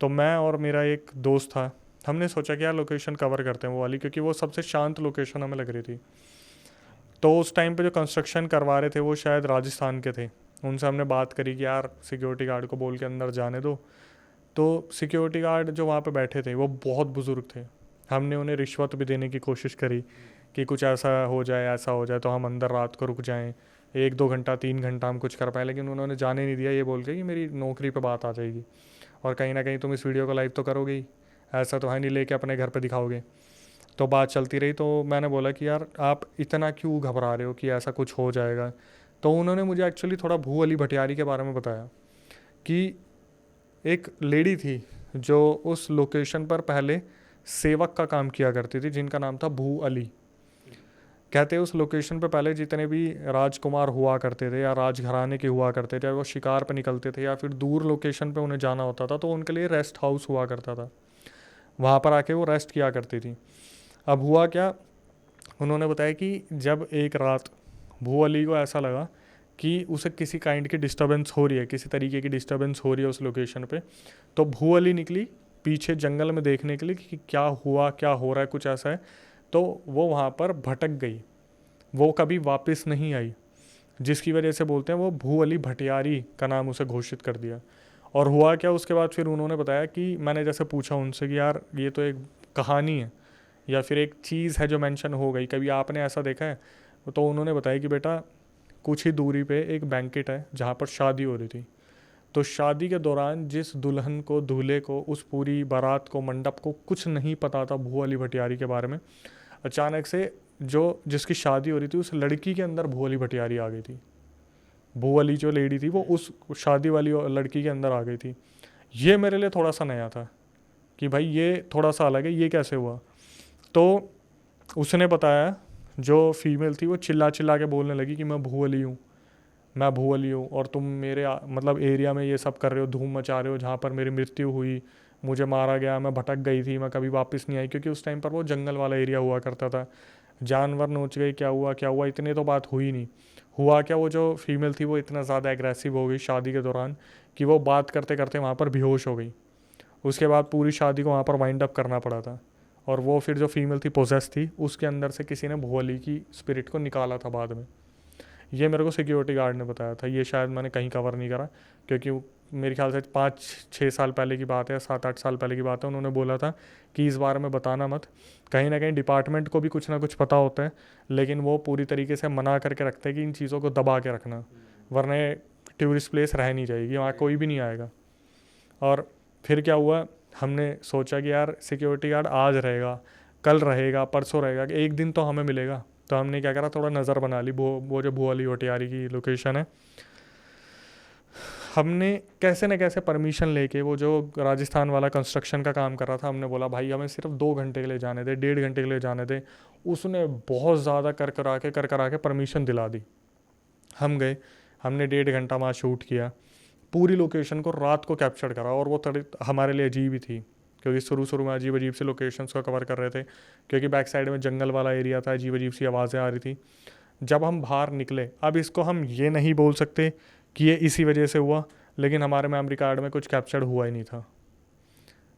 तो मैं और मेरा एक दोस्त था, हमने सोचा कि यार लोकेशन कवर करते हैं वो वाली, क्योंकि वो सबसे शांत लोकेशन हमें लग रही थी। तो उस टाइम पे जो कंस्ट्रक्शन करवा रहे थे वो शायद राजस्थान के थे। उनसे हमने बात करी कि यार सिक्योरिटी गार्ड को बोल के अंदर जाने दो। तो सिक्योरिटी गार्ड जो वहाँ पे बैठे थे वो बहुत बुज़ुर्ग थे, हमने उन्हें रिश्वत भी देने की कोशिश करी कि कुछ ऐसा हो जाए तो हम अंदर रात को रुक जाएं, 1-2 घंटा 3 घंटा हम कुछ कर पाए, लेकिन उन्होंने जाने नहीं दिया, ये बोल के कि मेरी नौकरी पे बात आ जाएगी और कहीं ना कहीं तुम इस वीडियो को लाइव तो करोगे ही, ऐसा तो है नहीं लेके अपने घर पे दिखाओगे। तो बात चलती रही, तो मैंने बोला कि यार आप इतना क्यों घबरा रहे हो कि ऐसा कुछ हो जाएगा। तो उन्होंने मुझे एक्चुअली थोड़ा भू अली भटियारी के बारे में बताया कि एक लेडी थी जो उस लोकेशन पर पहले सेवक का काम किया करती थी, जिनका नाम था भू अली। कहते हैं उस लोकेशन पे पहले जितने भी राजकुमार हुआ करते थे या राजघराने के हुआ करते थे, वो शिकार पे निकलते थे या फिर दूर लोकेशन पे उन्हें जाना होता था, तो उनके लिए रेस्ट हाउस हुआ करता था, वहाँ पर आके वो रेस्ट किया करती थी। अब हुआ क्या, उन्होंने बताया कि जब एक रात भू अली को ऐसा लगा कि उसे किसी काइंड की डिस्टर्बेंस हो रही है, किसी तरीके की डिस्टर्बेंस हो रही है उस लोकेशन पे, तो भू अली निकली पीछे जंगल में देखने के लिए कि क्या हुआ, क्या हो रहा है, कुछ ऐसा है। तो वो वहाँ पर भटक गई, वो कभी वापस नहीं आई, जिसकी वजह से बोलते हैं वो भू अली भटियारी का नाम उसे घोषित कर दिया। और हुआ क्या उसके बाद, फिर उन्होंने बताया कि मैंने जैसे पूछा उनसे कि यार ये तो एक कहानी है या फिर एक चीज़ है जो मेंशन हो गई, कभी आपने ऐसा देखा है? तो उन्होंने बताया कि बेटा कुछ ही दूरी पे एक बैंकेट है जहाँ पर शादी हो रही थी। तो शादी के दौरान जिस दुल्हन को, दूल्हे को, उस पूरी बारात को, मंडप को कुछ नहीं पता था भू अली भटियारी के बारे में, अचानक से जो जिसकी शादी हो रही थी उस लड़की के अंदर भू अली भटियारी आ गई थी। भू अली जो लेडी थी वो उस शादी वाली लड़की के अंदर आ गई थी। ये मेरे लिए थोड़ा सा नया था कि भाई ये थोड़ा सा अलग है, ये कैसे हुआ। तो उसने बताया, जो फीमेल थी वो चिल्ला चिल्ला के बोलने लगी कि मैं भू अली हूँ, मैं भू अली हूँ, और तुम मेरे मतलब एरिया में ये सब कर रहे हो, धूम मचा रहे हो, जहाँ पर मेरी मृत्यु हुई, मुझे मारा गया, मैं भटक गई थी, मैं कभी वापस नहीं आई, क्योंकि उस टाइम पर वो जंगल वाला एरिया हुआ करता था, जानवर नोच गए, क्या हुआ क्या हुआ, इतने तो बात हुई नहीं। हुआ क्या, वो जो फीमेल थी वो इतना ज़्यादा एग्रेसिव हो गई शादी के दौरान कि वो बात करते करते वहाँ पर बेहोश हो गई। उसके बाद पूरी शादी को वहाँ पर वाइंड अप करना पड़ा था। और वो फिर जो फीमेल थी पोजेस थी, उसके अंदर से किसी ने भू अली की स्पिरिट को निकाला था बाद में। ये मेरे को सिक्योरिटी गार्ड ने बताया था, ये शायद मैंने कहीं कवर नहीं करा, क्योंकि मेरे ख्याल से 5-6 साल पहले की बात है, 7-8 साल पहले की बात है। उन्होंने बोला था कि इस बारे में बताना मत, कहीं ना कहीं डिपार्टमेंट को भी कुछ ना कुछ पता होता है, लेकिन वो पूरी तरीके से मना करके रखते हैं कि इन चीज़ों को दबा के रखना, वरना टूरिस्ट प्लेस रह नहीं जाएगी, वहाँ कोई भी नहीं आएगा। और फिर क्या हुआ, हमने सोचा कि यार सिक्योरिटी गार्ड आज रहेगा, कल रहेगा, परसों रहेगा, एक दिन तो हमें मिलेगा। तो हमने क्या करा, थोड़ा नज़र बना ली वो जो भू अली भटियारी की लोकेशन है। हमने कैसे न कैसे परमिशन लेके, वो जो राजस्थान वाला कंस्ट्रक्शन का काम कर रहा था, हमने बोला भाई हमें सिर्फ 2 घंटे के लिए जाने दे, 1.5 घंटे के लिए जाने दे। उसने बहुत ज़्यादा कर करा के परमिशन दिला दी। हम गए, हमने 1.5 घंटा वहाँ शूट किया, पूरी लोकेशन को रात को कैप्चर करा। और वो थोड़ी हमारे लिए अजीब ही थी, क्योंकि शुरू में अजीब अजीब से लोकेशंस को कवर कर रहे थे, क्योंकि बैक साइड में जंगल वाला एरिया था, अजीब अजीब सी आवाज़ें आ रही थी। जब हम बाहर निकले, अब इसको हम ये नहीं बोल सकते कि ये इसी वजह से हुआ, लेकिन हमारे मेमोरी कार्ड में कुछ कैप्चर्ड हुआ ही नहीं था,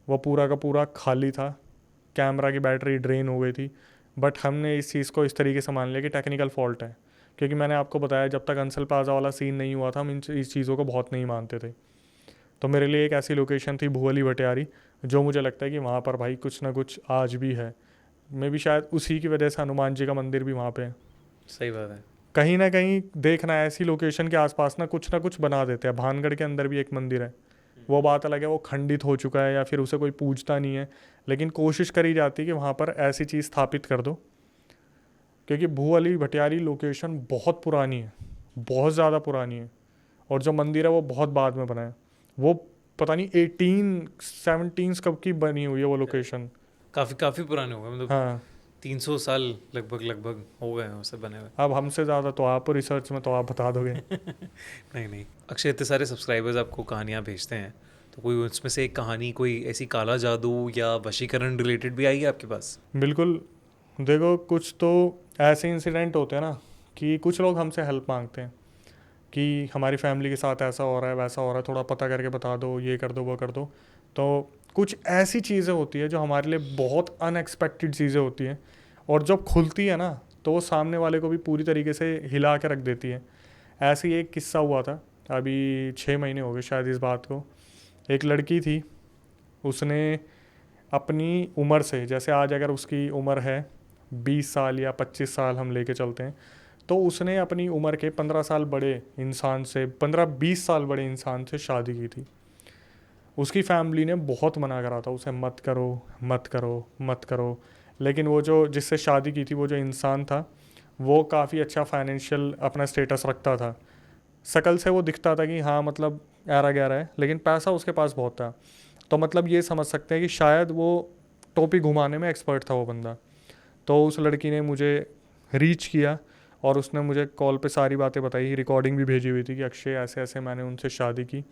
वो पूरा का पूरा खाली था, कैमरा की बैटरी ड्रेन हो गई थी। बट हमने इस चीज़ को इस तरीके से मान लिया कि टेक्निकल फॉल्ट है, क्योंकि मैंने आपको बताया जब तक अंसल प्लाजा वाला सीन नहीं हुआ था हम इस चीज़ों को बहुत नहीं मानते थे। तो मेरे लिए एक ऐसी लोकेशन थी भू अली भटियारी, जो मुझे लगता है कि वहाँ पर भाई कुछ ना कुछ आज भी है। मे भी शायद उसी की वजह से हनुमान जी का मंदिर भी वहाँ पे है। सही बात है। कहीं ना कहीं देखना, ऐसी लोकेशन के आसपास ना कुछ बना देते हैं। भानगढ़ के अंदर भी एक मंदिर है, वो बात अलग है, वो खंडित हो चुका है या फिर उसे कोई पूजता नहीं है, लेकिन कोशिश करी जाती है कि वहाँ पर ऐसी चीज़ स्थापित कर दो, क्योंकि भू अली भटियारी लोकेशन बहुत पुरानी है, बहुत ज़्यादा पुरानी है। और जो मंदिर है वो बहुत बाद में बना है, वो पता नहीं 1817 कब की बनी हुई है वो लोकेशन। काफ़ी पुराने हो गए, मतलब हाँ 300 साल लगभग हो गए हैं उसे बने हुए। अब हमसे ज़्यादा तो आप रिसर्च में तो आप बता दोगे। नहीं अक्षय, इतने सारे सब्सक्राइबर्स आपको कहानियाँ भेजते हैं, तो कोई उसमें से एक कहानी, कोई ऐसी काला जादू या वशीकरण रिलेटेड भी आई है आपके पास? बिल्कुल, देखो कुछ तो ऐसे इंसिडेंट होते हैं ना कि कुछ लोग हमसे हेल्प मांगते हैं कि हमारी फैमिली के साथ ऐसा हो रहा है, वैसा हो रहा है, थोड़ा पता करके बता दो, ये कर दो, वो कर दो। तो कुछ ऐसी चीज़ें होती है जो हमारे लिए बहुत अनएक्सपेक्टेड चीज़ें होती हैं, और जब खुलती है ना तो वो सामने वाले को भी पूरी तरीके से हिला के रख देती है। ऐसे ही एक किस्सा हुआ था, अभी 6 महीने हो गए शायद इस बात को। एक लड़की थी, उसने अपनी उम्र से, जैसे आज अगर उसकी उम्र है 20 साल या 25 साल हम लेके चलते हैं, तो उसने अपनी उम्र के 15 साल बड़े इंसान से, 15-20 साल बड़े इंसान से शादी की थी। उसकी फैमिली ने बहुत मना करा था उसे, मत करो मत करो मत करो, लेकिन वो जो जिससे शादी की थी, वो जो इंसान था, वो काफ़ी अच्छा फाइनेंशियल अपना स्टेटस रखता था। शकल से वो दिखता था कि हाँ मतलब ऐरा गैरा है, लेकिन पैसा उसके पास बहुत था। तो मतलब ये समझ सकते हैं कि शायद वो टोपी घुमाने में एक्सपर्ट था वो बंदा। तो उस लड़की ने मुझे रीच किया और उसने मुझे कॉल पे सारी बातें बताई, रिकॉर्डिंग भी भेजी हुई थी कि अक्षय ऐसे ऐसे मैंने उनसे शादी की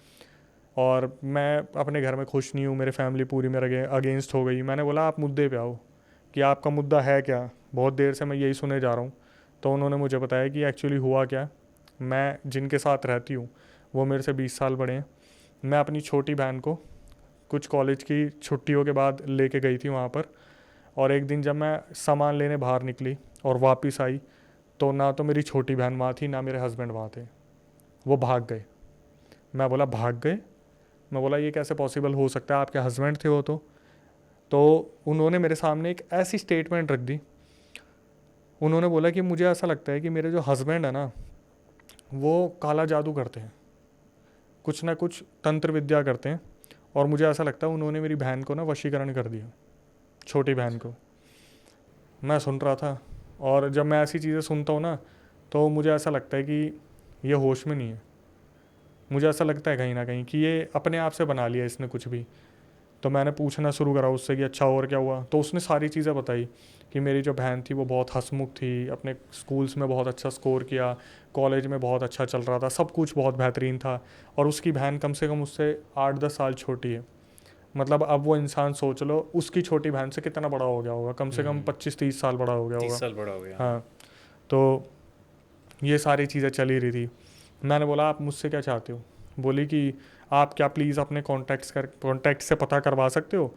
और मैं अपने घर में खुश नहीं हूँ, मेरी फैमिली पूरी मेरे अगेंस्ट हो गई। मैंने बोला आप मुद्दे पे आओ कि आपका मुद्दा है क्या, बहुत देर से मैं यही सुने जा रहा हूँ। तो उन्होंने मुझे बताया कि एक्चुअली हुआ क्या, मैं जिनके साथ रहती हूँ वो मेरे से 20 साल बड़े हैं। मैं अपनी छोटी बहन को कुछ कॉलेज की छुट्टियों के बाद लेके गई थी वहाँ पर, और एक दिन जब मैं सामान लेने बाहर निकली और वापस आई, तो ना तो मेरी छोटी बहन वहाँ थी, ना मेरे हस्बैंड वहाँ थे, वो भाग गए। मैं बोला भाग गए? मैं बोला ये कैसे पॉसिबल हो सकता है, आपके हस्बैंड थे वो तो उन्होंने मेरे सामने एक ऐसी स्टेटमेंट रख दी। उन्होंने बोला कि मुझे ऐसा लगता है कि मेरे जो हस्बैंड है ना, वो काला जादू करते हैं, कुछ ना कुछ तंत्र विद्या करते हैं, और मुझे ऐसा लगता है उन्होंने मेरी बहन को ना वशीकरण कर दिया, छोटी बहन को। मैं सुन रहा था, और जब मैं ऐसी चीज़ें सुनता हूँ ना, तो मुझे ऐसा लगता है कि ये होश में नहीं है। मुझे ऐसा लगता है कहीं ना कहीं कि ये अपने आप से बना लिया इसने कुछ भी। तो मैंने पूछना शुरू करा उससे कि अच्छा और क्या हुआ, तो उसने सारी चीज़ें बताई कि मेरी जो बहन थी वो बहुत हंसमुख थी, अपने स्कूल्स में बहुत अच्छा स्कोर किया, कॉलेज में बहुत अच्छा चल रहा था, सब कुछ बहुत बेहतरीन था, और उसकी बहन कम से कम उससे 8-10 साल छोटी है। मतलब अब वो इंसान सोच लो उसकी छोटी बहन से कितना बड़ा हो गया होगा, कम से कम 25-30 साल बड़ा हो गया 30 होगा। साल बड़ा हो गया। हाँ, तो ये सारी चीज़ें चली रही थी। मैंने बोला आप मुझसे क्या चाहते हो? बोली कि आप क्या प्लीज़ अपने कॉन्टैक्ट से पता करवा सकते हो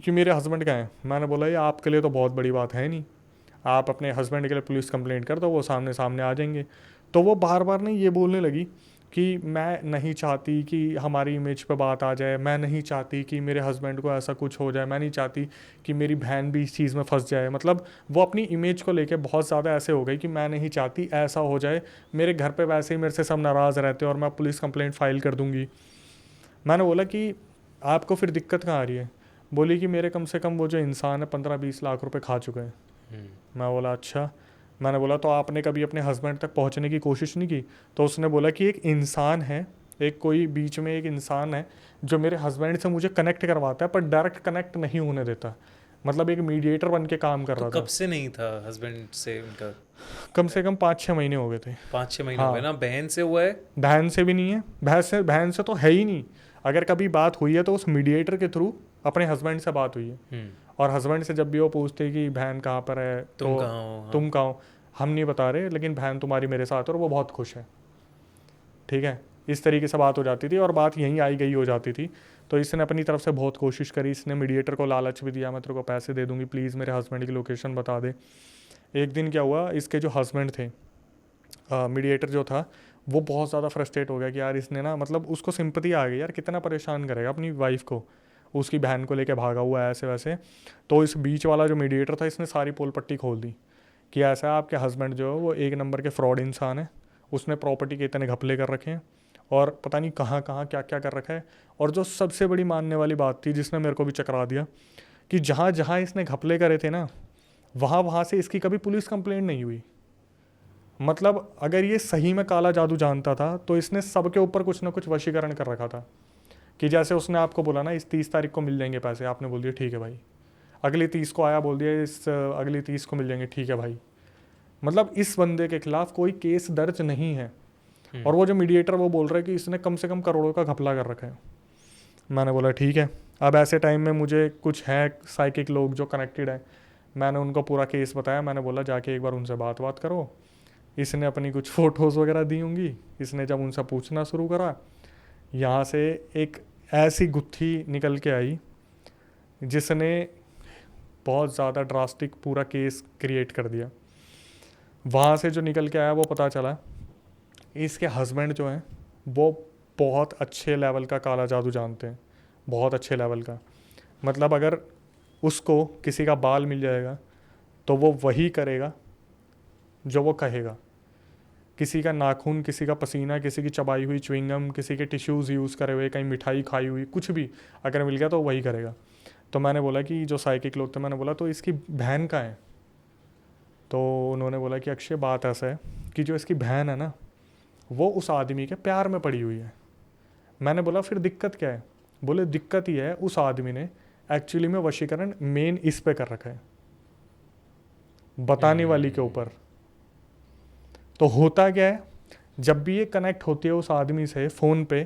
कि मेरे हस्बैंड कहाँ हैं? मैंने बोला ये आपके लिए तो बहुत बड़ी बात है नहीं, आप अपने हस्बैंड के लिए पुलिस कंप्लेंट कर दो, वो सामने सामने आ जाएंगे। तो वो बार बार ना ये बोलने लगी कि मैं नहीं चाहती कि हमारी इमेज पे बात आ जाए, मैं नहीं चाहती कि मेरे हस्बैंड को ऐसा कुछ हो जाए, मैं नहीं चाहती कि मेरी बहन भी इस चीज़ में फंस जाए। मतलब वो अपनी इमेज को लेके बहुत ज़्यादा ऐसे हो गई कि मैं नहीं चाहती ऐसा हो जाए, मेरे घर पे वैसे ही मेरे से सब नाराज़ रहते हैं और मैं पुलिस कंप्लेंट फ़ाइल कर दूँगी। मैंने बोला कि आपको फिर दिक्कत कहाँ आ रही है? बोली कि मेरे कम से कम वो जो इंसान है 15-20 लाख रुपए खा चुके हैं। मैं बोला अच्छा। मैंने बोला तो आपने कभी अपने हस्बैंड तक पहुंचने की कोशिश नहीं की? तो उसने बोला कि एक इंसान है, एक कोई बीच में एक इंसान है जो मेरे हस्बैंड से मुझे कनेक्ट करवाता है, पर डायरेक्ट कनेक्ट नहीं होने देता। मतलब एक मीडिएटर बन के काम कर तो रहा कब था। से नहीं था हस्बैंड से उनका? कम से कम 5-6 महीने हो गए थे। 5-6 महीने हो हाँ, गए ना। बहन से हुआ है? बहन से भी नहीं है, बहन से तो है ही नहीं। अगर कभी बात हुई है तो उस मीडिएटर के थ्रू अपने हस्बैंड से बात हुई है। और हस्बैंड से जब भी वो पूछते कि बहन कहाँ पर है, तुम तो कहाँ हो? हाँ। तुम कहाँ हो, हम नहीं बता रहे, लेकिन बहन तुम्हारी मेरे साथ है और वो बहुत खुश है। ठीक है, इस तरीके से बात हो जाती थी और बात यहीं आई गई हो जाती थी। तो इसने अपनी तरफ से बहुत कोशिश करी, इसने मीडिएटर को लालच भी दिया, मैं तेरे को पैसे दे दूंगी, प्लीज़ मेरे हस्बैंड की लोकेशन बता दे। एक दिन क्या हुआ, इसके जो हस्बैंड थे, मीडिएटर जो था, वो बहुत ज़्यादा फ्रस्ट्रेट हो गया कि यार इसने ना, मतलब उसको सिंपैथी आ गई यार, कितना परेशान करेगा अपनी वाइफ को, उसकी बहन को लेके भागा हुआ है ऐसे वैसे। तो इस बीच वाला जो मीडिएटर था, इसने सारी पोल पट्टी खोल दी कि ऐसा है आपके हस्बैंड जो है वो एक नंबर के फ्रॉड इंसान है, उसने प्रॉपर्टी के इतने घपले कर रखे हैं और पता नहीं कहाँ कहाँ क्या क्या कर रखा है। और जो सबसे बड़ी मानने वाली बात थी, जिसने मेरे को भी चकरा दिया, कि जहाँ जहाँ इसने घपले करे थे ना, वहाँ वहाँ से इसकी कभी पुलिस कंप्लेंट नहीं हुई। मतलब अगर ये सही में काला जादू जानता था तो इसने सबके ऊपर कुछ ना कुछ वशीकरण कर रखा था। कि जैसे उसने आपको बोला ना इस 30 तारीख को मिल जाएंगे पैसे, आपने बोल दिया ठीक है भाई, अगली 30 को आया, बोल दिया इस अगली 30 को मिल जाएंगे, ठीक है भाई। मतलब इस बंदे के खिलाफ कोई केस दर्ज नहीं है, और वो जो मीडिएटर वो बोल रहा है कि इसने कम से कम करोड़ों का घपला कर रखा है। मैंने बोला ठीक है। अब ऐसे टाइम में मुझे कुछ है साइकिक लोग जो कनेक्टेड है, मैंने उनको पूरा केस बताया। मैंने बोला जाके एक बार उनसे बात करो। इसने अपनी कुछ फ़ोटोज़ वगैरह दी होंगी। इसने जब उनसे पूछना शुरू करा, यहाँ से एक ऐसी गुत्थी निकल के आई जिसने बहुत ज़्यादा ड्रास्टिक पूरा केस क्रिएट कर दिया। वहाँ से जो निकल के आया वो पता चला इसके हस्बैंड जो हैं वो बहुत अच्छे लेवल का काला जादू जानते हैं, बहुत अच्छे लेवल का। मतलब अगर उसको किसी का बाल मिल जाएगा तो वो वही करेगा जो वो कहेगा। किसी का नाखून, किसी का पसीना, किसी की चबाई हुई च्युइंगम, किसी के टिश्यूज़ यूज़ करे हुए, कहीं मिठाई खाई हुई, कुछ भी अगर मिल गया तो वही करेगा। तो मैंने बोला कि जो साइकिक लोग थे, मैंने बोला तो इसकी बहन कहाँ है? तो उन्होंने बोला कि अक्षय बात ऐसा है कि जो इसकी बहन है ना, वो उस आदमी के प्यार में पड़ी हुई है। मैंने बोला फिर दिक्कत क्या है? बोले दिक्कत ये है उस आदमी ने एक्चुअली में वशीकरण मेन इस पे कर रखा है, बताने वाली के ऊपर। तो होता क्या है, जब भी ये कनेक्ट होती है उस आदमी से फ़ोन पे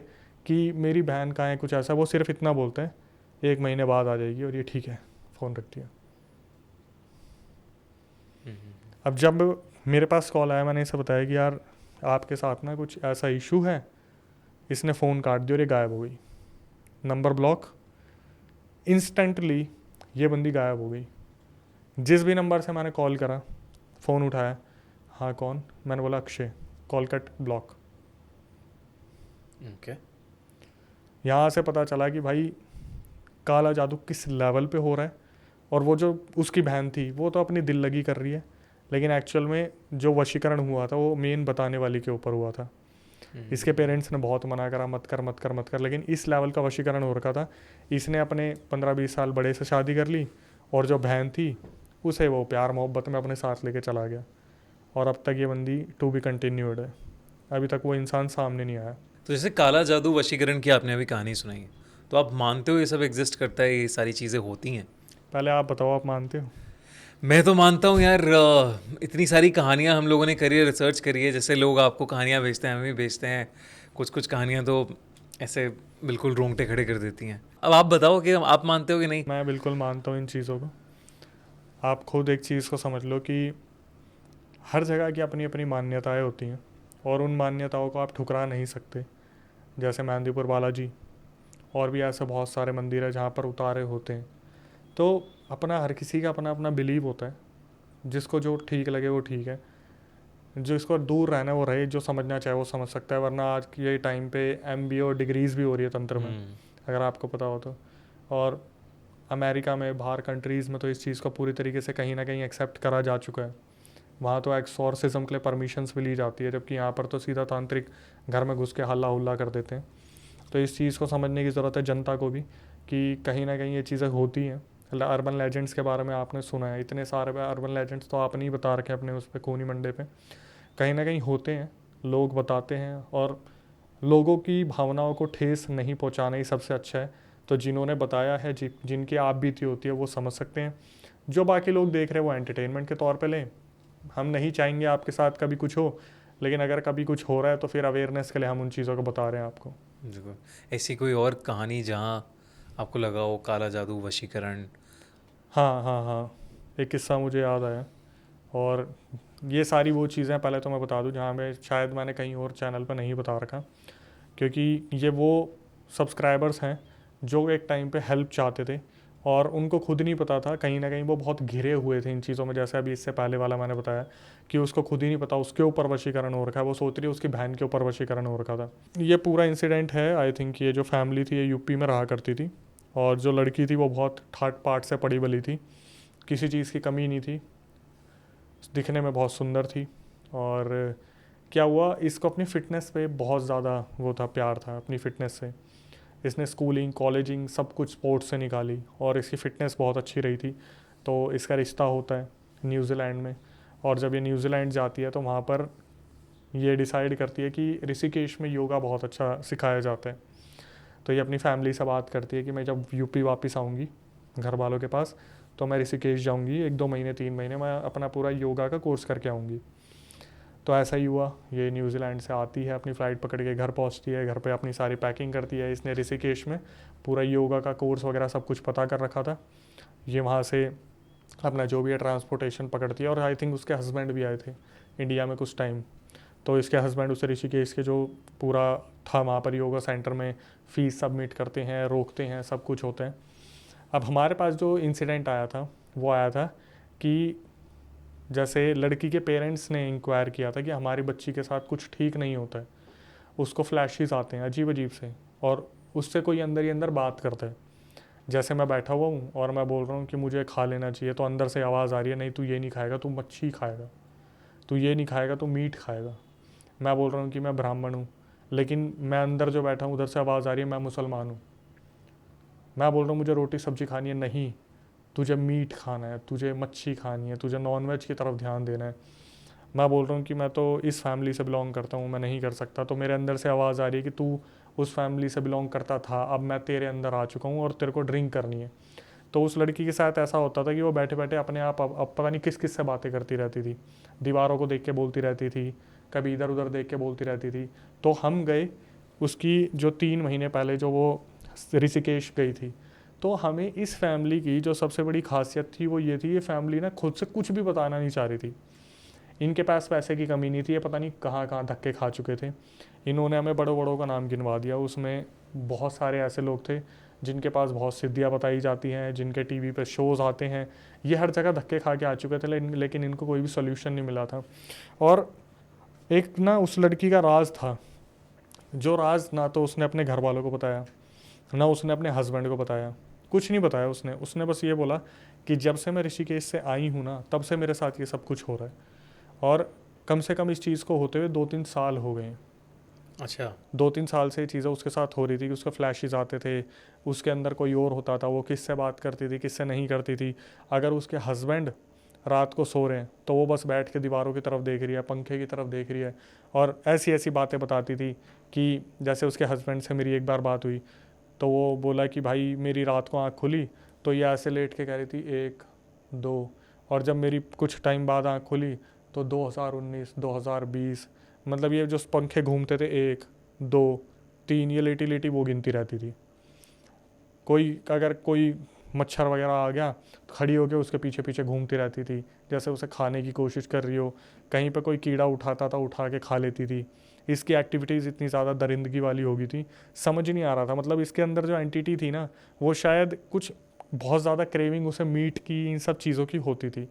कि मेरी बहन कहाँ है, कुछ ऐसा, वो सिर्फ इतना बोलते हैं 1 महीने बाद आ जाएगी, और ये ठीक है, फ़ोन रख दिया। अब जब मेरे पास कॉल आया, मैंने इसे बताया कि यार आपके साथ ना कुछ ऐसा इशू है, इसने फ़ोन काट दिया और ये गायब हो गई, नंबर ब्लॉक, इंस्टेंटली ये बंदी गायब हो गई। जिस भी नंबर से मैंने कॉल करा, फ़ोन उठाया, हाँ कौन? मैंने बोला Akshay, call cut, block. Okay. यहाँ से पता चला कि भाई काला जादू किस लेवल पे हो रहा है। और वो जो उसकी बहन थी वो तो अपनी दिल लगी कर रही है, लेकिन एक्चुअल में जो वशीकरण हुआ था वो मेन बताने वाली के ऊपर हुआ था। इसके पेरेंट्स ने बहुत मना करा, मत कर मत कर मत कर, लेकिन इस लेवल का वशीकरण हो रखा था। इसने अपने 15-20 साल बड़े से शादी कर ली, और जो बहन थी उसे वो प्यार मोहब्बत में अपने साथ लेके चला गया। और अब तक ये बंदी टू बी कंटिन्यूड है, अभी तक वो इंसान सामने नहीं आया। तो जैसे काला जादू वशीकरण की आपने अभी कहानी सुनाई है, तो आप मानते हो ये सब एग्जिस्ट करता है, ये सारी चीज़ें होती हैं? पहले आप बताओ, आप मानते हो? मैं तो मानता हूँ यार। इतनी सारी कहानियाँ हम लोगों ने करी है, रिसर्च करी है, जैसे लोग आपको कहानियाँ भेजते हैं, हम भी भेजते हैं। कुछ कुछ कहानियाँ तो ऐसे बिल्कुल रोंगटे खड़े कर देती हैं। अब आप बताओ कि आप मानते हो कि नहीं? मैं बिल्कुल मानता हूँ इन चीज़ों को। आप खुद एक चीज़ को समझ लो कि हर जगह की अपनी अपनी मान्यताएं होती हैं, और उन मान्यताओं को आप ठुकरा नहीं सकते। जैसे मेहंदीपुर बालाजी, और भी ऐसे बहुत सारे मंदिर हैं जहाँ पर उतारे होते हैं। तो अपना हर किसी का अपना अपना बिलीव होता है, जिसको जो ठीक लगे वो ठीक है, जो इसको दूर रहना है वो रहे, जो समझना चाहे वो समझ सकता है। वरना आज के टाइम पे MBA और डिग्रीज़ भी हो रही है तंत्र में, अगर आपको पता हो तो। और अमेरिका में, बाहर कंट्रीज़ में तो इस चीज़ को पूरी तरीके से कहीं ना कहीं एक्सेप्ट करा जा चुका है। वहाँ तो एक्सॉर्सिज्म के लिए परमिशंस भी ली जाती है, जबकि यहाँ पर तो सीधा तांत्रिक घर में घुस के हल्ला हुल्ला कर देते हैं। तो इस चीज़ को समझने की ज़रूरत है जनता को भी, कि कहीं ना कहीं ये चीज़ें होती हैं। अर्बन लेजेंड्स के बारे में आपने सुना है, इतने सारे अर्बन लेजेंड्स तो आपने ही बता रखे अपने उस पर खूनी मंडे पे, कहीं ना कहीं होते हैं, लोग बताते हैं। और लोगों की भावनाओं को ठेस नहीं पहुंचाना ही सबसे अच्छा है। तो जिन्होंने बताया है, जिनकी आप बीती होती है, वो समझ सकते हैं। जो बाकी लोग देख रहे हैं वो एंटरटेनमेंट के तौर पे लें। हम नहीं चाहेंगे आपके साथ कभी कुछ हो, लेकिन अगर कभी कुछ हो रहा है तो फिर अवेयरनेस के लिए हम उन चीज़ों को बता रहे हैं आपको। देखो, ऐसी कोई और कहानी जहाँ आपको लगा हो काला जादू वशीकरण? हाँ हाँ हाँ, एक किस्सा मुझे याद आया। और ये सारी वो चीज़ें पहले तो मैं बता दूं जहाँ मैं शायद मैंने कहीं और चैनल पर नहीं बता रखा, क्योंकि ये वो सब्सक्राइबर्स हैं जो एक टाइम पे हेल्प चाहते थे, और उनको खुद नहीं पता था, कहीं ना कहीं वो बहुत घिरे हुए थे इन चीज़ों में। जैसे अभी इससे पहले वाला मैंने बताया कि उसको खुद ही नहीं पता उसके ऊपर वशीकरण हो रखा है, वो सोच रही है उसकी बहन के ऊपर वशीकरण हो रखा था। ये पूरा इंसिडेंट है, आई थिंक ये जो फैमिली थी ये यूपी में रहा करती थी, और जो लड़की थी वो बहुत ठाट पाट से पड़ी बली थी, किसी चीज़ की कमी नहीं थी, दिखने में बहुत सुंदर थी। और क्या हुआ, इसको अपनी फ़िटनेस पे बहुत ज़्यादा वो था, प्यार था अपनी फ़िटनेस से। इसने स्कूलिंग, कॉलेजिंग सब कुछ स्पोर्ट्स से निकाली, और इसकी फ़िटनेस बहुत अच्छी रही थी। तो इसका रिश्ता होता है न्यूजीलैंड में, और जब ये न्यूजीलैंड जाती है तो वहाँ पर ये डिसाइड करती है कि ऋषिकेश में योगा बहुत अच्छा सिखाया जाता है। तो ये अपनी फैमिली से बात करती है कि मैं जब यूपी वापस आऊँगी घर वालों के पास, तो मैं ऋषिकेश जाऊँगी 1-2 महीने 3 महीने, मैं अपना पूरा योगा का कोर्स करके आऊँगी। तो ऐसा ही हुआ, ये न्यूजीलैंड से आती है, अपनी फ़्लाइट पकड़ के घर पहुँचती है, घर पे अपनी सारी पैकिंग करती है। इसने ऋषिकेश में पूरा योगा का कोर्स वगैरह सब कुछ पता कर रखा था। ये वहाँ से अपना जो भी है ट्रांसपोर्टेशन पकड़ती है, और आई थिंक उसके हस्बैंड भी आए थे इंडिया में कुछ टाइम। तो इसके हस्बैंड उसे ऋषिकेश के जो पूरा था वहाँ पर योगा सेंटर में फ़ीस सबमिट करते हैं, रोकते हैं, सब कुछ होता है। अब हमारे पास जो इंसिडेंट आया था वो आया था कि जैसे लड़की के पेरेंट्स ने इंक्वायर किया था कि हमारी बच्ची के साथ कुछ ठीक नहीं होता है, उसको फ्लैशेस आते हैं अजीब अजीब से, और उससे कोई अंदर ही अंदर बात करता है। जैसे मैं बैठा हुआ हूँ और मैं बोल रहा हूँ कि मुझे खा लेना चाहिए, तो अंदर से आवाज़ आ रही है नहीं तू ये नहीं खाएगा, तू मच्छी खाएगा, तू ये नहीं खाएगा, तू मीट खाएगा। मैं बोल रहा हूँ कि मैं ब्राह्मण हूँ, लेकिन मैं अंदर जो बैठा हूँ उधर से आवाज़ आ रही है मैं मुसलमान हूँ। मैं बोल रहा हूँ मुझे रोटी सब्जी खानी है, नहीं तुझे मीट खाना है, तुझे मच्छी खानी है, तुझे नॉनवेज की तरफ ध्यान देना है। मैं बोल रहा हूँ कि मैं तो इस फैमिली से बिलोंग करता हूँ, मैं नहीं कर सकता। तो मेरे अंदर से आवाज़ आ रही है कि तू उस फैमिली से बिलोंग करता था, अब मैं तेरे अंदर आ चुका हूँ और तेरे को ड्रिंक करनी है। तो उस लड़की के साथ ऐसा होता था कि वो बैठे बैठे अपने आप अब पता नहीं किस किस से बातें करती रहती थी, दीवारों को देख के बोलती रहती थी, कभी इधर उधर देख के बोलती रहती थी। तो हम गए उसकी जो 3 महीने पहले जो वो ऋषिकेश गई थी, तो हमें इस फैमिली की जो सबसे बड़ी खासियत थी वो ये थी, ये फैमिली ना खुद से कुछ भी बताना नहीं चाह रही थी। इनके पास पैसे की कमी नहीं थी, ये पता नहीं कहाँ कहाँ धक्के खा चुके थे। इन्होंने हमें बड़ों बड़ों का नाम गिनवा दिया, उसमें बहुत सारे ऐसे लोग थे जिनके पास बहुत सिद्धियाँ बताई जाती हैं, जिनके टीवी पे शोज़ आते हैं। ये हर जगह धक्के खा के आ चुके थे, लेकिन इनको कोई भी सोल्यूशन नहीं मिला था। और एक ना उस लड़की का राज था, जो राज ना तो उसने अपने घर वालों को बताया, ना उसने अपने हस्बैंड को बताया, कुछ नहीं बताया उसने। उसने बस ये बोला कि जब से मैं ऋषिकेश से आई हूँ ना, तब से मेरे साथ ये सब कुछ हो रहा है। और कम से कम इस चीज़ को होते हुए 2-3 साल हो गए हैं। अच्छा। 2-3 साल से ये चीज़ें उसके साथ हो रही थी कि उसके फ्लैशेस आते थे, उसके अंदर कोई और होता था, वो किससे बात करती थी किससे नहीं करती थी। अगर उसके हस्बैंड रात को सो रहे हैं तो वो बस बैठ के दीवारों की तरफ देख रही है, पंखे की तरफ देख रही है, और ऐसी ऐसी बातें बताती थी कि जैसे उसके हस्बैंड से मेरी एक बार बात हुई, तो वो बोला कि भाई मेरी रात को आँख खुली तो ये ऐसे लेट के कह रही थी 1 2, और जब मेरी कुछ टाइम बाद आँख खुली तो 2019 2020, मतलब ये जो पंखे घूमते थे 1 2 3, ये लेटी लेटी वो गिनती रहती थी। अगर कोई मच्छर वगैरह आ गया तो खड़ी होकर उसके पीछे पीछे घूमती रहती थी, जैसे उसे खाने की कोशिश कर रही हो। कहीं पे कोई कीड़ा उठाता था, उठा के खा लेती थी। इसकी एक्टिविटीज़ इतनी ज़्यादा दरिंदगी वाली हो गई थी, समझ नहीं आ रहा था। मतलब इसके अंदर जो एंटिटी थी ना, वो शायद कुछ बहुत ज़्यादा क्रेविंग उसे मीट की, इन सब चीज़ों की होती थी।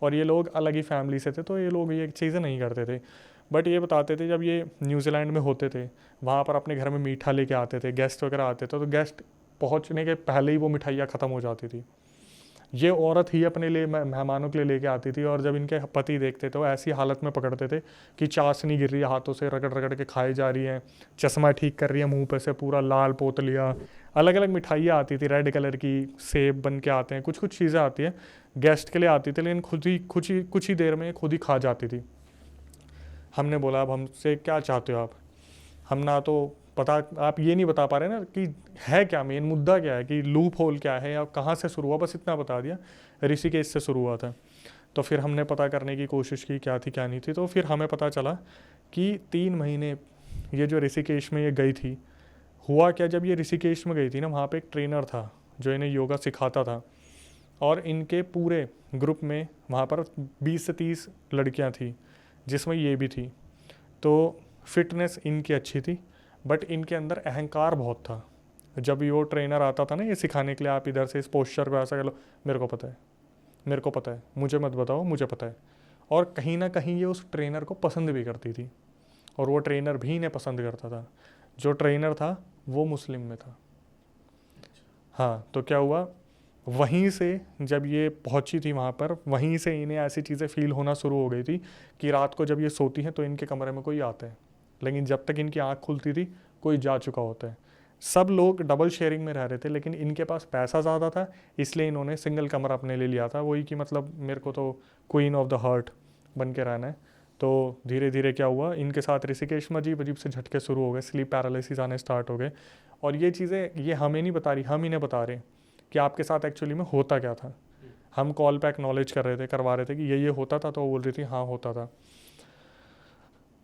और ये लोग अलग ही फैमिली से थे, तो ये लोग ये चीज़ें नहीं करते थे। बट ये बताते थे जब ये न्यूजीलैंड में होते थे, वहाँ पर अपने घर में मीठा लेके आते थे, गेस्ट वगैरह आते थे, तो गेस्ट पहुँचने के पहले ही वो मिठाइयाँ ख़त्म हो जाती थी। ये औरत ही अपने लिए मेहमानों के लिए लेके आती थी, और जब इनके पति देखते तो ऐसी हालत में पकड़ते थे कि चाशनी गिर रही है हाथों से, रगड़ रगड़ के खाई जा रही है, चश्मा ठीक कर रही है मुंह पे से, पूरा लाल पोत लिया। अलग अलग मिठाइयाँ आती थी, रेड कलर की, सेब बन के आते हैं, कुछ कुछ चीज़ें आती हैं गेस्ट के लिए आती थी, लेकिन कुछ ही देर में खुद ही खा जाती थी। हमने बोला अब हमसे क्या चाहते हो आप? हम ना तो पता, आप ये नहीं बता पा रहे ना कि है क्या, मेन मुद्दा क्या है, कि लूप होल क्या है या कहाँ से शुरू हुआ, बस इतना बता दिया ऋषिकेश से शुरू हुआ था। तो फिर हमने पता करने की कोशिश की क्या थी क्या नहीं थी, तो फिर हमें पता चला कि 3 महीने ये जो ऋषिकेश में ये गई थी, हुआ क्या, जब ये ऋषिकेश में गई थी ना, वहाँ पे एक ट्रेनर था जो इन्हें योगा सिखाता था, और इनके पूरे ग्रुप में वहाँ पर 20 से 30 लड़कियाँ थी, जिसमें ये भी थी। तो फिटनेस इनकी अच्छी थी, बट इनके अंदर अहंकार बहुत था। जब ये वो ट्रेनर आता था ना ये सिखाने के लिए, आप इधर से इस पोस्चर को ऐसा कर लो, मेरे को पता है, मेरे को पता है, मुझे मत बताओ, मुझे पता है। और कहीं ना कहीं ये उस ट्रेनर को पसंद भी करती थी, और वो ट्रेनर भी इन्हें पसंद करता था। जो ट्रेनर था वो मुस्लिम में था। हाँ, तो क्या हुआ, वहीं से जब ये पहुंची थी वहाँ पर, वहीं से इन्हें ऐसी चीज़ें फील होना शुरू हो गई थी कि रात को जब ये सोती हैं तो इनके कमरे में कोई आता है, लेकिन जब तक इनकी आँख खुलती थी कोई जा चुका होता है। सब लोग डबल शेयरिंग में रह रहे थे, लेकिन इनके पास पैसा ज़्यादा था, इसलिए इन्होंने सिंगल कमरा अपने ले लिया था। वही कि मतलब मेरे को तो क्वीन ऑफ द हार्ट बन के रहना है। तो धीरे धीरे क्या हुआ, इनके साथ ऋषिकेश में अजीब अजीब से झटके शुरू हो गए, स्लीप पैरालिसिस आने स्टार्ट हो गए। और ये चीज़ें ये हमें नहीं बता रही, हम इन्हें बता रहे कि आपके साथ एक्चुअली में होता क्या था। हम कॉल पे एक्नॉलेज कर रहे थे, करवा रहे थे कि ये होता था, तो वो बोल रही थी हाँ होता था।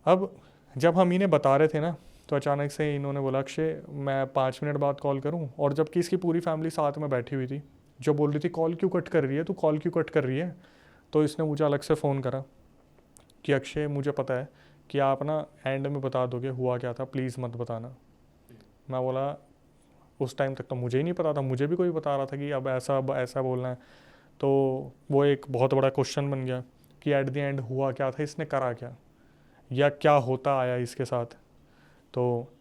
अब जब हम इन्हें बता रहे थे ना, तो अचानक से इन्होंने बोला अक्षय मैं 5 मिनट बाद कॉल करूं, और जबकि इसकी पूरी फैमिली साथ में बैठी हुई थी, जो बोल रही थी कॉल क्यों कट कर रही है, तू कॉल क्यों कट कर रही है। तो इसने मुझे अलग से फ़ोन करा कि अक्षय मुझे पता है कि आप ना एंड में बता दोगे हुआ क्या था, प्लीज़ मत बताना। मैं बोला उस टाइम तक तो मुझे ही नहीं पता था, मुझे भी कोई बता रहा था कि अब ऐसा बोलना है। तो वो एक बहुत बड़ा क्वेश्चन बन गया कि एट द एंड हुआ क्या था, इसने करा क्या, या क्या होता आया इसके साथ। तो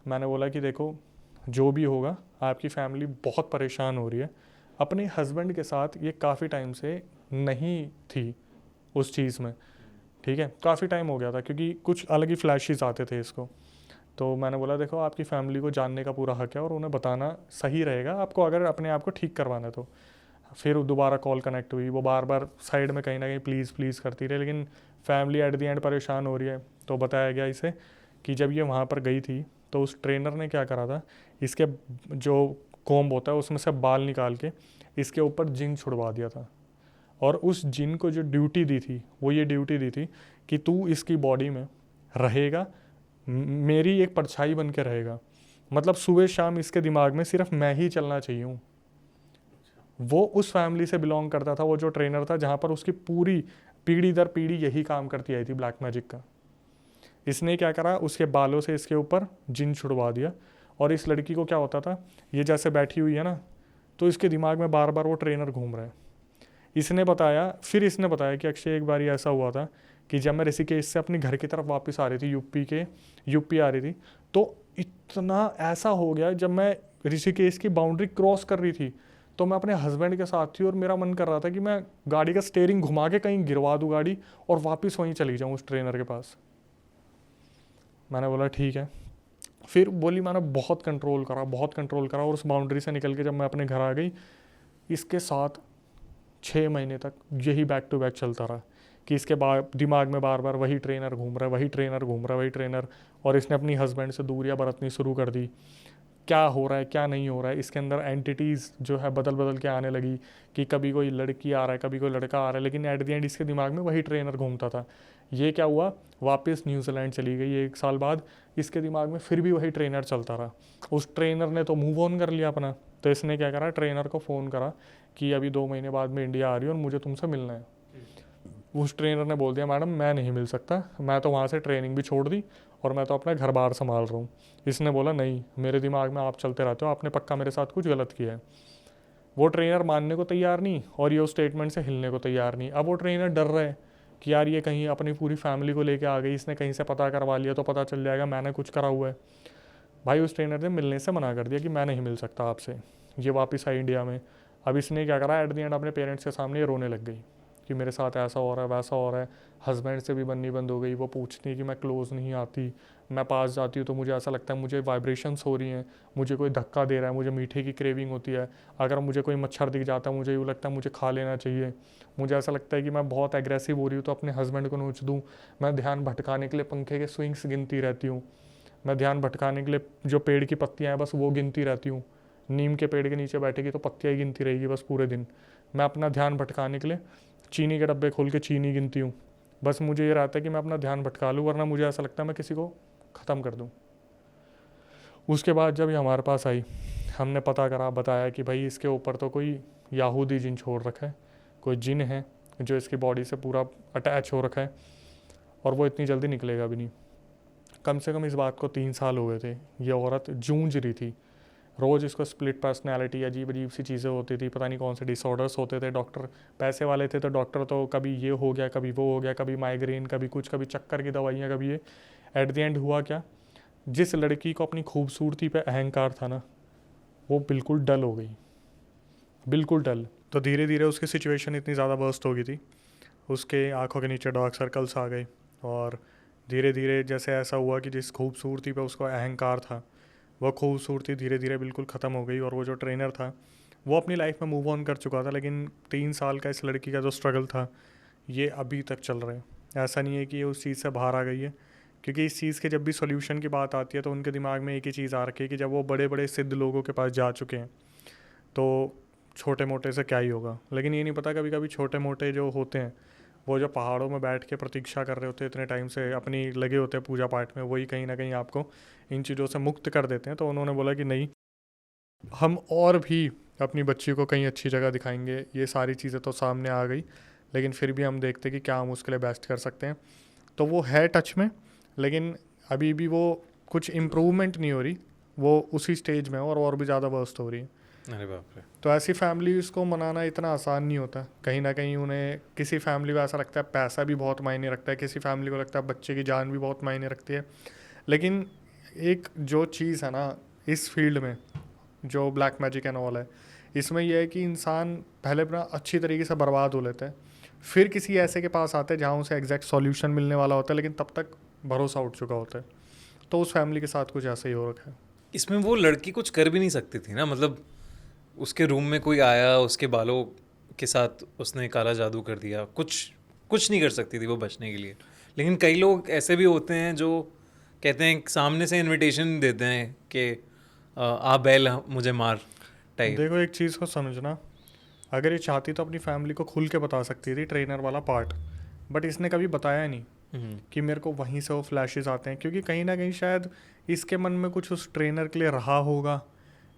मैंने बोला कि देखो जो भी होगा, आपकी फैमिली बहुत परेशान हो रही है। अपने हस्बैंड के साथ ये काफ़ी टाइम से नहीं थी उस चीज़ में, ठीक है, काफ़ी टाइम हो गया था, क्योंकि कुछ अलग ही फ्लैशेस आते थे इसको। तो मैंने बोला देखो आपकी फैमिली को जानने का पूरा हक है और उन्हें बताना सही रहेगा आपको, अगर अपने आप को ठीक करवाना है तो। फिर दोबारा कॉल कनेक्ट हुई, वो बार बार साइड में कहीं ना कहीं प्लीज़ प्लीज़ करती रही, लेकिन फैमिली एट द एंड परेशान हो रही है। तो बताया गया इसे कि जब ये वहाँ पर गई थी तो उस ट्रेनर ने क्या करा था, इसके जो कोम्ब होता है उसमें से बाल निकाल के इसके ऊपर जिन छुड़वा दिया था। और उस जिन को जो ड्यूटी दी थी वो ये ड्यूटी दी थी कि तू इसकी बॉडी में रहेगा, मेरी एक परछाई बन के रहेगा। मतलब सुबह शाम इसके दिमाग में सिर्फ मैं ही चलना चाहिए हूँ। वो उस फैमिली से बिलोंग करता था, वो जो ट्रेनर था, जहाँ पर उसकी पूरी पीढ़ी दर पीढ़ी यही काम करती आई थी ब्लैक मैजिक का। इसने क्या करा, उसके बालों से इसके ऊपर जिन छुड़वा दिया। और इस लड़की को क्या होता था, ये जैसे बैठी हुई है ना, तो इसके दिमाग में बार बार वो ट्रेनर घूम रहा है। इसने बताया, फिर इसने बताया कि अक्षय एक बार ऐसा हुआ था कि जब मैं ऋषिकेश से अपने घर की तरफ वापस आ रही थी, यूपी आ रही थी, तो इतना ऐसा हो गया, जब मैं ऋषिकेश की बाउंड्री क्रॉस कर रही थी तो मैं अपने हस्बैंड के साथ थी और मेरा मन कर रहा था कि मैं गाड़ी का स्टेयरिंग घुमा के कहीं गिरवा दूँ गाड़ी और वापस वहीं चली जाऊँ उस ट्रेनर के पास। मैंने बोला ठीक है। फिर बोली मैंने बहुत कंट्रोल करा और उस बाउंड्री से निकल के जब मैं अपने घर आ गई, इसके साथ 6 महीने तक यही बैक टू बैक चलता रहा कि इसके दिमाग में बार बार वही ट्रेनर घूम रहा है, वही ट्रेनर। और इसने अपनी हस्बैंड से दूरियां बरतनी शुरू कर दी। क्या हो रहा है क्या नहीं हो रहा है, इसके अंदर एंटिटीज़ जो है बदल बदल के आने लगी कि कभी कोई लड़की आ रहा है, कभी कोई लड़का आ रहा है, लेकिन एट द एंड इसके दिमाग में वही ट्रेनर घूमता था। ये क्या हुआ, वापस न्यूजीलैंड चली गई 1 साल बाद, इसके दिमाग में फिर भी वही ट्रेनर चलता रहा। उस ट्रेनर ने तो मूव ऑन कर लिया अपना, तो इसने क्या करा, ट्रेनर को फ़ोन करा कि अभी 2 महीने बाद मैं इंडिया आ रही हूँ और मुझे तुमसे मिलना है। उस ट्रेनर ने बोल दिया मैडम मैं नहीं मिल सकता, मैं तो वहाँ से ट्रेनिंग भी छोड़ दी और मैं तो अपना घर बार संभाल रहा हूँ। इसने बोला नहीं, मेरे दिमाग में आप चलते रहते हो, आपने पक्का मेरे साथ कुछ गलत किया है। वो ट्रेनर मानने को तैयार नहीं और ये उस स्टेटमेंट से हिलने को तैयार नहीं। अब वो ट्रेनर डर रहा है कि यार ये कहीं अपनी पूरी फैमिली को लेके आ गई, इसने कहीं से पता करवा लिया तो पता चल जाएगा मैंने कुछ करा हुआ है। भाई उस ट्रेनर ने मिलने से मना कर दिया कि मैं नहीं मिल सकता आपसे। ये वापस आई इंडिया में। अब इसने क्या करा, एट द एंड अपने पेरेंट्स के सामने ये रोने लग गई कि मेरे साथ ऐसा हो रहा है वैसा हो रहा है। हस्बैंड से भी बननी बंद हो गई, वो पूछती है कि मैं क्लोज़ नहीं आती, मैं पास जाती हूँ तो मुझे ऐसा लगता है मुझे वाइब्रेशंस हो रही हैं, मुझे कोई धक्का दे रहा है, मुझे मीठे की क्रेविंग होती है, अगर मुझे कोई मच्छर दिख जाता है मुझे यूँ लगता है मुझे खा लेना चाहिए, मुझे ऐसा लगता है कि मैं बहुत एग्रेसिव हो रही हूँ तो अपने हस्बैंड को नोच दूँ। मैं ध्यान भटकाने के लिए पंखे के स्विंग्स गिनती रहती हूँ, मैं ध्यान भटकाने के लिए जो पेड़ की पत्तियाँ हैं बस वो गिनती रहती हूँ। नीम के पेड़ के नीचे बैठेगी तो पत्तियाँ ही गिनती रहेगी बस पूरे दिन। मैं अपना ध्यान भटकाने के लिए चीनी के डब्बे खोल के चीनी गिनती हूँ। बस मुझे ये रहता है कि मैं अपना ध्यान भटका लूँ, वरना मुझे ऐसा लगता है मैं किसी को ख़त्म कर दूँ। उसके बाद जब ये हमारे पास आई, हमने पता करा, बताया कि भाई इसके ऊपर तो कोई याहूदी जिन छोड़ रखा है, कोई जिन है जो इसकी बॉडी से पूरा अटैच हो रखा है और वो इतनी जल्दी निकलेगा भी नहीं। कम से कम इस बात को 3 साल हो गए थे। ये औरत जूझ रही थी, रोज़ इसको स्प्लिट पर्सनैलिटी, अजीब अजीब सी चीज़ें होती थी, पता नहीं कौन से डिसऑर्डर्स होते थे। डॉक्टर पैसे वाले थे तो डॉक्टर तो कभी ये हो गया, कभी वो हो गया, कभी माइग्रेन, कभी कुछ, कभी चक्कर की दवाइयाँ, कभी ये। एट द एंड हुआ क्या, जिस लड़की को अपनी खूबसूरती पे अहंकार था ना, वो बिल्कुल डल हो गई, बिल्कुल डल। तो धीरे धीरे उसकी सिचुएशन इतनी ज़्यादा वर्स्ट हो गई थी, उसके आंखों के नीचे डार्क सर्कल्स आ गए और धीरे धीरे जैसे ऐसा हुआ कि जिस खूबसूरती पे उसको अहंकार था, वह खूबसूरती धीरे धीरे बिल्कुल ख़त्म हो गई। और वो जो ट्रेनर था वो अपनी लाइफ में मूव ऑन कर चुका था, लेकिन 3 साल का इस लड़की का जो स्ट्रगल था ये अभी तक चल रहा है। ऐसा नहीं है कि ये उस चीज़ से बाहर आ गई है, क्योंकि इस चीज़ के जब भी सॉल्यूशन की बात आती है तो उनके दिमाग में एक ही चीज़ आ रखी है कि जब वो बड़े बड़े सिद्ध लोगों के पास जा चुके हैं तो छोटे मोटे से क्या ही होगा। लेकिन ये नहीं पता कभी कभी छोटे मोटे जो होते हैं वो जो पहाड़ों में बैठ के प्रतीक्षा कर रहे होते हैं इतने टाइम से, अपनी लगे होते हैं पूजा पाठ में, वही कहीं ना कहीं आपको इन चीज़ों से मुक्त कर देते हैं। तो उन्होंने बोला कि नहीं, हम और भी अपनी बच्ची को कहीं अच्छी जगह दिखाएंगे। ये सारी चीज़ें तो सामने आ गई, लेकिन फिर भी हम देखते कि क्या हम उसके लिए बेस्ट कर सकते हैं। तो वो है टच में, लेकिन अभी भी वो कुछ इम्प्रूवमेंट नहीं हो रही, वो उसी स्टेज में और भी ज़्यादा वर्स्ट हो रही है। अरे बाप रे। तो ऐसी फैमिलीज को मनाना इतना आसान नहीं होता। कहीं ना कहीं उन्हें, किसी फैमिली को ऐसा लगता है पैसा भी बहुत मायने रखता है, किसी फैमिली को लगता है बच्चे की जान भी बहुत मायने रखती है। लेकिन एक जो चीज़ है ना, इस फील्ड में जो ब्लैक मैजिक एंड ऑल है, इसमें यह है कि इंसान पहले अपना अच्छी तरीके से बर्बाद हो लेता है, फिर किसी ऐसे के पास आता है जहाँ उसे एग्जैक्ट सॉल्यूशन मिलने वाला होता है, लेकिन तब तक भरोसा उठ चुका होता है। तो उस फैमिली के साथ कुछ ऐसा ही हो रखा है। इसमें वो लड़की कुछ कर भी नहीं सकती थी ना, मतलब उसके रूम में कोई आया, उसके बालों के साथ उसने काला जादू कर दिया, कुछ कुछ नहीं कर सकती थी वो बचने के लिए। लेकिन कई लोग ऐसे भी होते हैं जो कहते हैं, सामने से इनविटेशन देते हैं कि आ बैल मुझे मार टाइप। देखो एक चीज़ को समझना, अगर ये चाहती तो अपनी फैमिली को खुल के बता सकती थी ट्रेनर वाला पार्ट, बट इसने कभी बताया नहीं कि मेरे को वहीं से वो फ्लैशेस आते हैं, क्योंकि कहीं ना कहीं शायद इसके मन में कुछ उस ट्रेनर के लिए रहा होगा।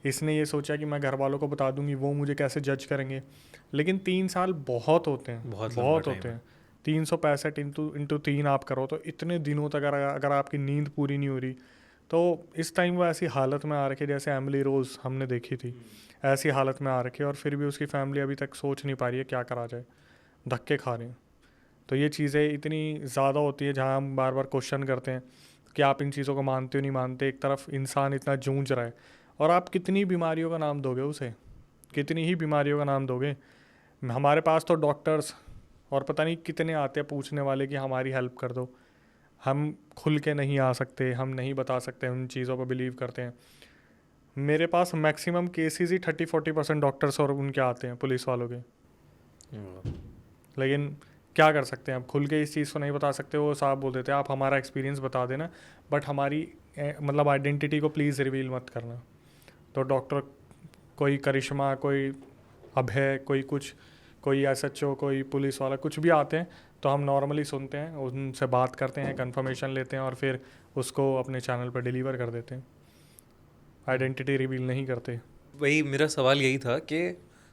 इसने ये सोचा कि मैं घर वालों को बता दूंगी, वो मुझे कैसे जज करेंगे। लेकिन 3 साल बहुत होते हैं, बहुत लंबा बहुत time होते है। हैं। 365 इंटू 3 आप करो तो इतने दिनों तक अगर आपकी नींद पूरी नहीं हो रही, तो इस टाइम वो ऐसी हालत में आ रखी, जैसे एमिली रोज़ हमने देखी थी, ऐसी हालत में आ रखी है, और फिर भी उसकी फैमिली अभी तक सोच नहीं पा रही है क्या करा जाए, धक्के खा रहे हैं। तो ये चीज़ें इतनी ज़्यादा होती है जहाँ हम बार बार क्वेश्चन करते हैं कि आप इन चीज़ों को मानते हो नहीं मानते। एक तरफ इंसान इतना जूझ रहा है, और आप कितनी बीमारियों का नाम दोगे उसे, कितनी ही बीमारियों का नाम दोगे। हमारे पास तो डॉक्टर्स और पता नहीं कितने आते हैं पूछने वाले कि हमारी हेल्प कर दो, हम खुल के नहीं आ सकते, हम नहीं बता सकते, उन चीज़ों पर बिलीव करते हैं। मेरे पास मैक्सिमम केसेस ही 30-40% डॉक्टर्स और उनके आते हैं, पुलिस वालों के। लेकिन क्या कर सकते हैं, अब खुल के इस चीज़ को नहीं बता सकते। वो साहब बोल देते हैं आप हमारा एक्सपीरियंस बता देना, बट हमारी मतलब आइडेंटिटी को प्लीज़ रिवील मत करना। तो डॉक्टर, कोई करिश्मा, कोई अभय, कोई कुछ, कोई SHO, कोई पुलिस वाला, कुछ भी आते हैं तो हम नॉर्मली सुनते हैं, उनसे बात करते हैं, कंफर्मेशन लेते हैं और फिर उसको अपने चैनल पर डिलीवर कर देते हैं। आइडेंटिटी रिवील नहीं करते। वही मेरा सवाल यही था कि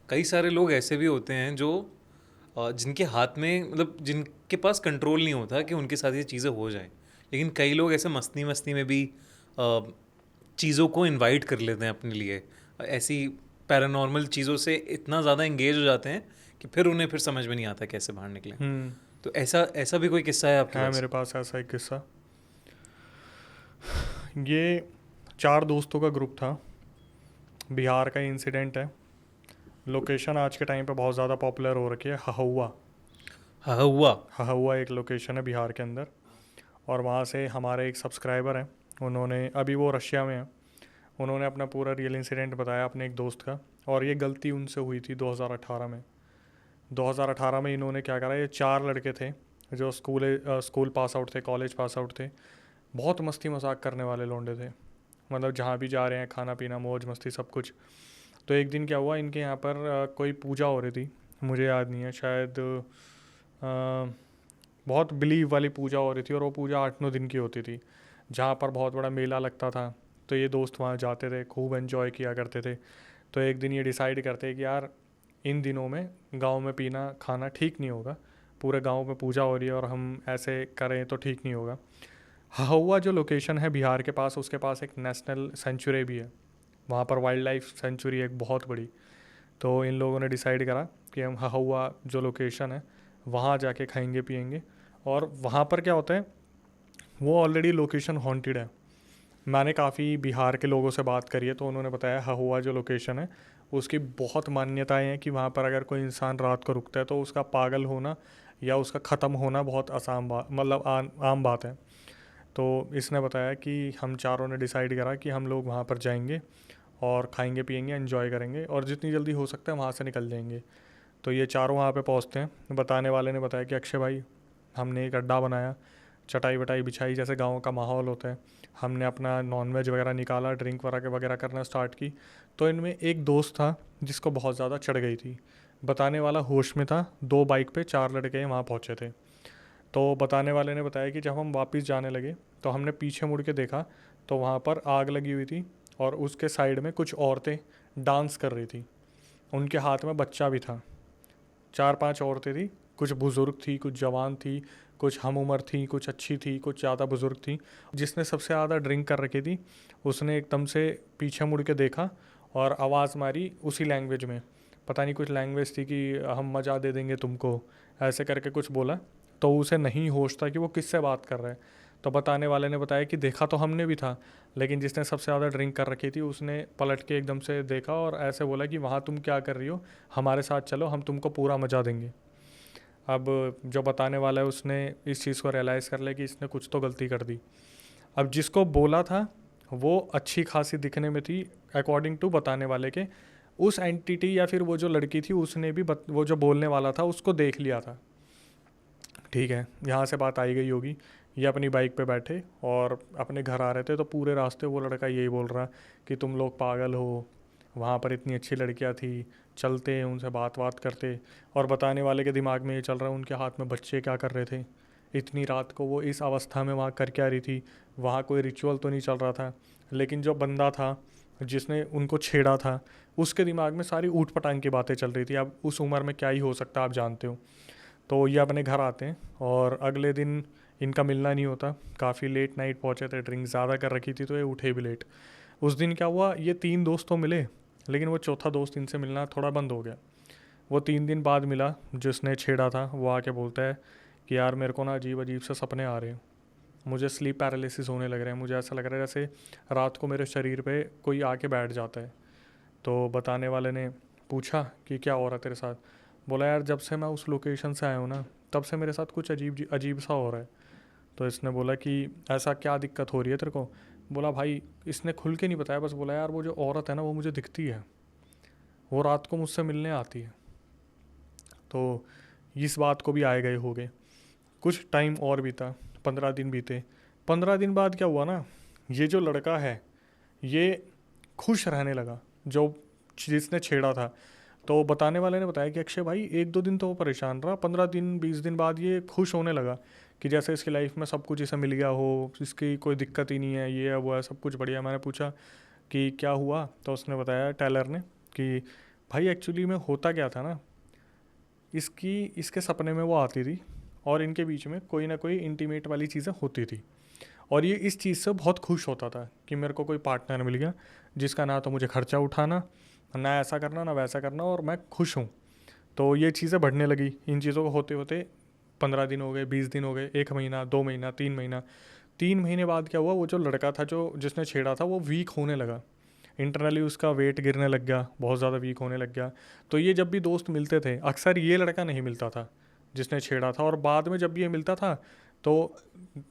कई सारे लोग ऐसे भी होते हैं जो जिनके हाथ में, मतलब जिनके पास कंट्रोल नहीं होता कि उनके साथ ये चीज़ें हो जाएं। लेकिन कई लोग ऐसे मस्ती मस्ती में भी चीज़ों को इनवाइट कर लेते हैं अपने लिए, ऐसी पैरानॉर्मल चीज़ों से इतना ज़्यादा एंगेज हो जाते हैं कि फिर उन्हें फिर समझ में नहीं आता कैसे बाहर निकलें। तो ऐसा ऐसा भी कोई किस्सा है आपके है पास? मेरे पास ऐसा एक किस्सा। ये 4 दोस्तों का ग्रुप था, बिहार का इंसिडेंट है। लोकेशन आज के टाइम पे बहुत ज़्यादा पॉपुलर हो रखी है, हहुआ। हाँ हुआ। हहुआ एक लोकेशन है बिहार के अंदर, और वहाँ से हमारे एक सब्सक्राइबर हैं, उन्होंने, अभी वो रशिया में हैं, उन्होंने अपना पूरा रियल इंसिडेंट बताया अपने एक दोस्त का। और ये गलती उनसे हुई थी 2018 में। 2018 में इन्होंने क्या करा, ये 4 लड़के थे जो स्कूल पास आउट थे, कॉलेज पास आउट थे, बहुत मस्ती मजाक करने वाले लौंडे थे, मतलब जहाँ भी जा रहे हैं खाना पीना मौज मस्ती सब कुछ। तो एक दिन क्या हुआ, इनके यहाँ पर कोई पूजा हो रही थी, मुझे याद नहीं है, शायद बहुत बिलीव वाली पूजा हो रही थी, और वो पूजा 8-9 दिन की होती थी, जहाँ पर बहुत बड़ा मेला लगता था। तो ये दोस्त वहाँ जाते थे, खूब एंजॉय किया करते थे। तो एक दिन ये डिसाइड करते कि यार इन दिनों में गांव में पीना खाना ठीक नहीं होगा, पूरे गांव में पूजा हो रही है और हम ऐसे करें तो ठीक नहीं होगा। हहुआ जो लोकेशन है बिहार के पास, उसके पास एक नेशनल सेंचुरी भी है, वहाँ पर वाइल्ड लाइफ सेंचुरी एक बहुत बड़ी। तो इन लोगों ने डिसाइड करा कि हम हहुआ जो लोकेशन है वहाँ जाके खाएंगे पिएंगे। और वहाँ पर क्या होता है, वो ऑलरेडी लोकेशन हॉन्टेड है। मैंने काफ़ी बिहार के लोगों से बात करी है, तो उन्होंने बताया हहुआ जो लोकेशन है उसकी बहुत मान्यताएं हैं कि वहाँ पर अगर कोई इंसान रात को रुकता है तो उसका पागल होना या उसका ख़त्म होना बहुत आसान बात, मतलब आम बात है। तो इसने बताया कि हम चारों ने डिसाइड करा कि हम लोग वहाँ पर जाएंगे और खाएंगे पिएंगे एंजॉय करेंगे, और जितनी जल्दी हो सकता है वहाँ से निकल जाएंगे। तो ये चारों वहाँ पे पहुँचते हैं। बताने वाले ने बताया कि अक्षय भाई, हमने एक अड्डा बनाया, चटाई वटाई बिछाई, जैसे गाँव का माहौल होता है, हमने अपना नॉनवेज वगैरह निकाला, ड्रिंक वगैरह करना स्टार्ट की। तो इनमें एक दोस्त था जिसको बहुत ज़्यादा चढ़ गई थी। बताने वाला होश में था, 2 बाइक पे 4 लड़के वहाँ पहुँचे थे। तो बताने वाले ने बताया कि जब हम वापस जाने लगे तो हमने पीछे मुड़ के देखा तो वहाँ पर आग लगी हुई थी, और उसके साइड में कुछ औरतें डांस कर रही थी, उनके हाथ में बच्चा भी था। 4-5 औरतें थी, कुछ बुज़ुर्ग थी, कुछ जवान थी, कुछ हम उम्र थी, कुछ अच्छी थी, कुछ ज़्यादा बुज़ुर्ग थी। जिसने सबसे ज़्यादा ड्रिंक कर रखी थी उसने एकदम से पीछे मुड़ के देखा और आवाज़ मारी उसी लैंग्वेज में, पता नहीं कुछ लैंग्वेज थी कि हम मज़ा दे देंगे तुमको, ऐसे करके कुछ बोला। तो उसे नहीं होश था कि वो किससे बात कर रहा है। तो बताने वाले ने बताया कि देखा तो हमने भी था, लेकिन जिसने सबसे ज़्यादा ड्रिंक कर रखी थी उसने पलट के एकदम से देखा और ऐसे बोला कि वहाँ तुम क्या कर रही हो, हमारे साथ चलो, हम तुमको पूरा मजा देंगे। अब जो बताने वाला है उसने इस चीज़ को रियलाइज़ कर लिया कि इसने कुछ तो गलती कर दी। अब जिसको बोला था वो अच्छी खासी दिखने में थी अकॉर्डिंग टू बताने वाले के। उस एंटिटी या फिर वो जो लड़की थी उसने भी वो जो बोलने वाला था उसको देख लिया था। ठीक है, यहाँ से बात आई गई होगी। ये अपनी बाइक पे बैठे और अपने घर आ रहे थे, तो पूरे रास्ते वो लड़का यही बोल रहा कि तुम लोग पागल हो, वहाँ पर इतनी अच्छी लड़कियाँ थी, चलते उनसे बात करते। और बताने वाले के दिमाग में ये चल रहा है उनके हाथ में बच्चे क्या कर रहे थे, इतनी रात को वो इस अवस्था में वहाँ कर क्या रही थी, वहाँ कोई रिचुअल तो नहीं चल रहा था। लेकिन जो बंदा था जिसने उनको छेड़ा था उसके दिमाग में सारी ऊट पटांग की बातें चल रही थी। अब उस उम्र में क्या ही हो सकता है आप जानते हो। तो ये अपने घर आते हैं और अगले दिन इनका मिलना नहीं होता, काफ़ी लेट नाइट पहुँचे थे, ड्रिंक ज़्यादा कर रखी थी तो ये उठे भी लेट। उस दिन क्या हुआ, ये 3 दोस्त तो मिले लेकिन वो चौथा दोस्त इनसे मिलना थोड़ा बंद हो गया। वो 3 दिन बाद मिला, जिसने छेड़ा था वो आके बोलता है कि यार मेरे को ना अजीब अजीब से सपने आ रहे हैं, मुझे स्लीप पैरालिसिस होने लग रहा है, मुझे ऐसा लग रहा है जैसे रात को मेरे शरीर पे कोई आके बैठ जाता है। तो बताने वाले ने पूछा कि क्या हो रहा है तेरे साथ। बोला यार जब से मैं उस लोकेशन से आया हूँ ना तब से मेरे साथ कुछ अजीब अजीब सा हो रहा है। तो इसने बोला कि ऐसा क्या दिक्कत हो रही है तेरे को। बोला भाई, इसने खुल के नहीं बताया, बस बोला यार वो जो औरत है ना वो मुझे दिखती है, वो रात को मुझसे मिलने आती है। तो इस बात को भी आए गए हो गए। कुछ टाइम और बीता, 15 दिन बीते। 15 दिन बाद क्या हुआ ना, ये जो लड़का है ये खुश रहने लगा जो जिसने छेड़ा था। तो बताने वाले ने बताया कि अक्षय भाई 1-2 दिन तो वो परेशान रहा, 15 दिन 20 दिन बाद ये खुश होने लगा कि जैसे इसकी लाइफ में सब कुछ इसे मिल गया हो, इसकी कोई दिक्कत ही नहीं है, ये है वो है, सब कुछ बढ़िया। मैंने पूछा कि क्या हुआ, तो उसने बताया टेलर ने कि भाई एक्चुअली में होता क्या था ना, इसके सपने में वो आती थी और इनके बीच में कोई ना कोई इंटीमेट वाली चीज़ें होती थी और ये इस चीज़ से बहुत खुश होता था कि मेरे को कोई पार्टनर मिल गया जिसका ना तो मुझे खर्चा उठाना, ना ऐसा करना ना वैसा करना, और मैं खुश हूँ। तो ये चीज़ें बढ़ने लगी। इन चीज़ों को होते होते 15 दिन हो गए, 20 दिन हो गए, 1 महीना, 2 महीना, 3 महीना। 3 महीने बाद क्या हुआ, वो जो लड़का था जो जिसने छेड़ा था वो वीक होने लगा, इंटरनली उसका वेट गिरने लग गया, बहुत ज़्यादा वीक होने लग गया। तो ये जब भी दोस्त मिलते थे अक्सर ये लड़का नहीं मिलता था जिसने छेड़ा था, और बाद में जब भी ये मिलता था तो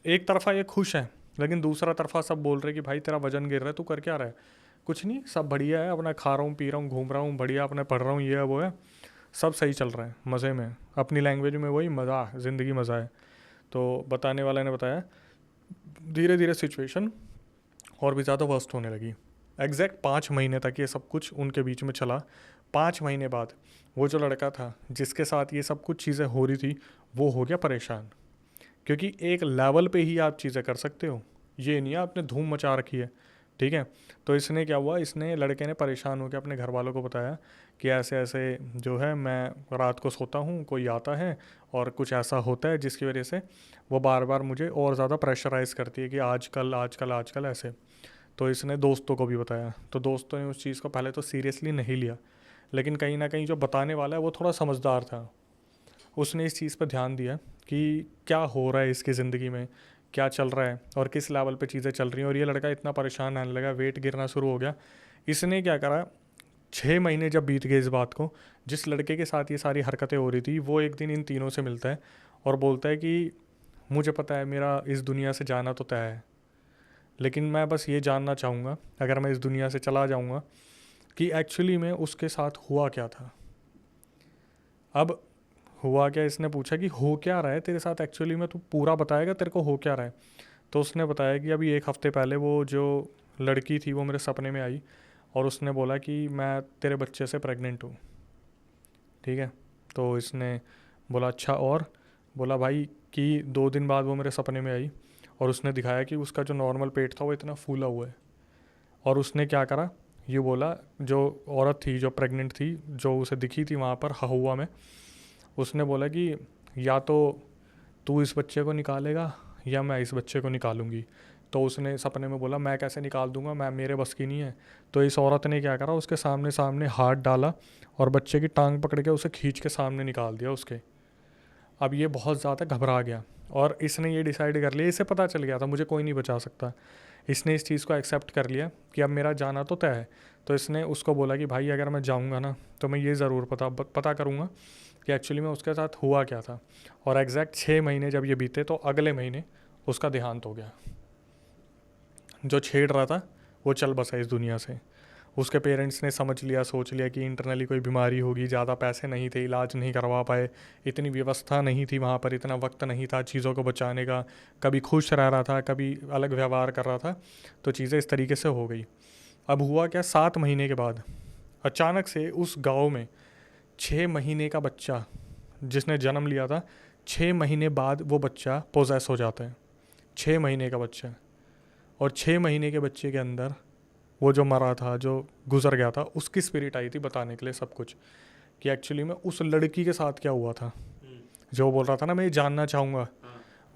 एक तरफा ये खुश है लेकिन दूसरा तरफा सब बोल रहे कि भाई तेरा वजन गिर रहा है, तू कर क्या रहा है। कुछ नहीं, सब बढ़िया है, अपना खा रहा हूँ, पी रहा हूँ, घूम रहा हूँ, बढ़िया अपने पढ़ रहा हूँ, ये है वो है, सब सही चल रहा है, मज़े में, अपनी लैंग्वेज में वही मज़ा, ज़िंदगी मज़ा है। तो बताने वाले ने बताया धीरे धीरे सिचुएशन और भी ज़्यादा वर्स्ट होने लगी। एग्जैक्ट 5 महीने तक ये सब कुछ उनके बीच में चला। 5 महीने बाद वो जो लड़का था जिसके साथ ये सब कुछ चीज़ें हो रही थी वो हो गया परेशान, क्योंकि एक लेवल पे ही आप चीज़ें कर सकते हो, ये नहीं आपने धूम मचा रखी है। ठीक है, तो इसने क्या हुआ, इसने लड़के ने परेशान होकर अपने घर वालों को बताया कि ऐसे ऐसे जो है मैं रात को सोता हूँ, कोई आता है और कुछ ऐसा होता है जिसकी वजह से वो बार बार मुझे और ज़्यादा प्रेशराइज़ करती है कि आजकल आजकल आजकल ऐसे। तो इसने दोस्तों को भी बताया, तो दोस्तों ने उस चीज़ को पहले तो सीरियसली नहीं लिया, लेकिन कहीं ना कहीं जो बताने वाला है वो थोड़ा समझदार था, उसने इस चीज़ पर ध्यान दिया कि क्या हो रहा है इसकी ज़िंदगी में, क्या चल रहा है और किस लेवल पे चीज़ें चल रही हैं। और ये लड़का इतना परेशान रहने लगा, वेट गिरना शुरू हो गया। इसने क्या करा, 6 महीने जब बीत गए इस बात को, जिस लड़के के साथ ये सारी हरकतें हो रही थी वो एक दिन इन तीनों से मिलता है और बोलता है कि मुझे पता है मेरा इस दुनिया से जाना तो तय है, लेकिन मैं बस ये जानना चाहूँगा अगर मैं इस दुनिया से चला जाऊँगा कि एक्चुअली में उसके साथ हुआ क्या था। अब हुआ क्या, इसने पूछा कि हो क्या रहा है तेरे साथ एक्चुअली में, तू पूरा बताएगा तेरे को हो क्या रहा है। तो उसने बताया कि अभी 1 हफ़्ते पहले वो जो लड़की थी वो मेरे सपने में आई और उसने बोला कि मैं तेरे बच्चे से प्रेग्नेंट हूँ। ठीक है, तो इसने बोला अच्छा, और बोला भाई कि 2 दिन बाद वो मेरे सपने में आई और उसने दिखाया कि उसका जो नॉर्मल पेट था वो इतना फूला हुआ है। और उसने क्या करा, ये बोला जो औरत थी जो प्रेग्नेंट थी जो उसे दिखी थी वहाँ पर हहुआ में, उसने बोला कि या तो तू इस बच्चे को निकालेगा या मैं इस बच्चे को निकालूंगी। तो उसने सपने में बोला मैं कैसे निकाल दूंगा, मैं मेरे बस की नहीं है। तो इस औरत ने क्या करा, उसके सामने सामने हाथ डाला और बच्चे की टांग पकड़ के उसे खींच के सामने निकाल दिया उसके। अब ये बहुत ज़्यादा घबरा गया और इसने ये डिसाइड कर लिया, इसे पता चल गया था मुझे कोई नहीं बचा सकता, इसने इस चीज़ को एक्सेप्ट कर लिया कि अब मेरा जाना तो तय है। तो इसने उसको बोला कि भाई अगर मैं जाऊँगा ना तो मैं ये ज़रूर पता करूँगा कि एक्चुअली में उसके साथ हुआ क्या था। और एग्जैक्ट 6 महीने जब ये बीते तो अगले महीने उसका देहांत हो गया। जो छेड़ रहा था वो चल बसा इस दुनिया से। उसके पेरेंट्स ने समझ लिया, सोच लिया कि इंटरनली कोई बीमारी होगी, ज़्यादा पैसे नहीं थे, इलाज नहीं करवा पाए, इतनी व्यवस्था नहीं थी वहाँ पर, इतना वक्त नहीं था चीज़ों को बचाने का, कभी खुश रह रहा था, कभी अलग व्यवहार कर रहा था, तो चीज़ें इस तरीके से हो गई। अब हुआ क्या, 7 महीने के बाद अचानक से उस गाँव में 6 महीने का बच्चा जिसने जन्म लिया था, 6 महीने बाद वो बच्चा पोजेस हो जाता है। 6 महीने का बच्चा, और 6 महीने के बच्चे के अंदर वो जो मरा था, जो गुजर गया था, उसकी स्पिरिट आई थी बताने के लिए सब कुछ, कि एक्चुअली में उस लड़की के साथ क्या हुआ था। जो बोल रहा था ना मैं ये जानना चाहूँगा,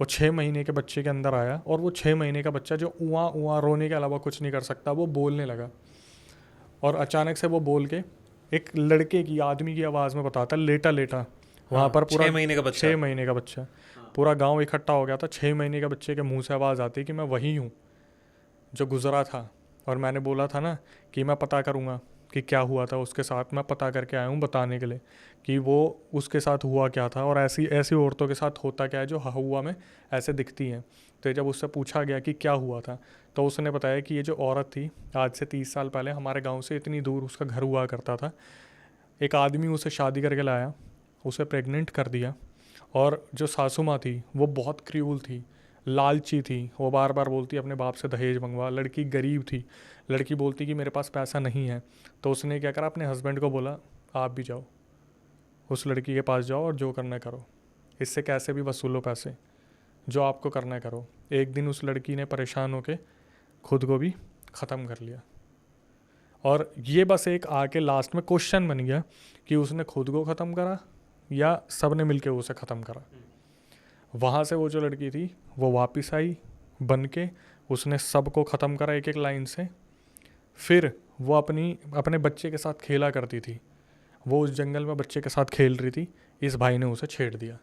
वो 6 महीने के बच्चे के अंदर आया, और वो 6 महीने का बच्चा जो उआ उआ रोने के अलावा कुछ नहीं कर सकता, वो बोलने लगा। और अचानक से वो बोल के एक लड़के की, आदमी की आवाज़ में बताता, लेटा लेटा वहाँ पर पूरा 6 महीने का बच्चा। 6 महीने का बच्चा, पूरा गांव इकट्ठा हो गया था। 6 महीने के बच्चे के मुंह से आवाज़ आती कि मैं वही हूँ जो गुजरा था, और मैंने बोला था ना कि मैं पता करूँगा कि क्या हुआ था उसके साथ, मैं पता करके आया हूँ बताने के लिए कि वो उसके साथ हुआ क्या था, और ऐसी ऐसी औरतों के साथ होता क्या है जो हवा में ऐसे दिखती हैं। तो जब उससे पूछा गया कि क्या हुआ था, तो उसने बताया कि ये जो औरत थी, आज से 30 साल पहले हमारे गाँव से इतनी दूर उसका घर हुआ करता था, एक आदमी उसे शादी करके लाया, उसे प्रेग्नेंट कर दिया, और जो सासू माँ थी वो बहुत क्रूल थी, लालची थी, वो बार बार बोलती अपने बाप से दहेज मंगवा। लड़की गरीब थी, लड़की बोलती कि मेरे पास पैसा नहीं है। तो उसने क्या करा, अपने हस्बैंड को बोला आप भी जाओ उस लड़की के पास जाओ और जो करना है करो, इससे कैसे भी वसूलो पैसे, जो आपको करना है करो। एक दिन उस लड़की ने परेशान होकर खुद को भी ख़त्म कर लिया। और ये बस एक आके लास्ट में क्वेश्चन बन गया कि उसने खुद को ख़त्म करा या सब ने मिलके उसे ख़त्म करा। वहाँ से वो जो लड़की थी वो वापस आई बन के, उसने सबको ख़त्म करा एक एक लाइन से। फिर वो अपने बच्चे के साथ खेला करती थी, वो उस जंगल में बच्चे के साथ खेल रही थी, इस भाई ने उसे छेड़ दिया।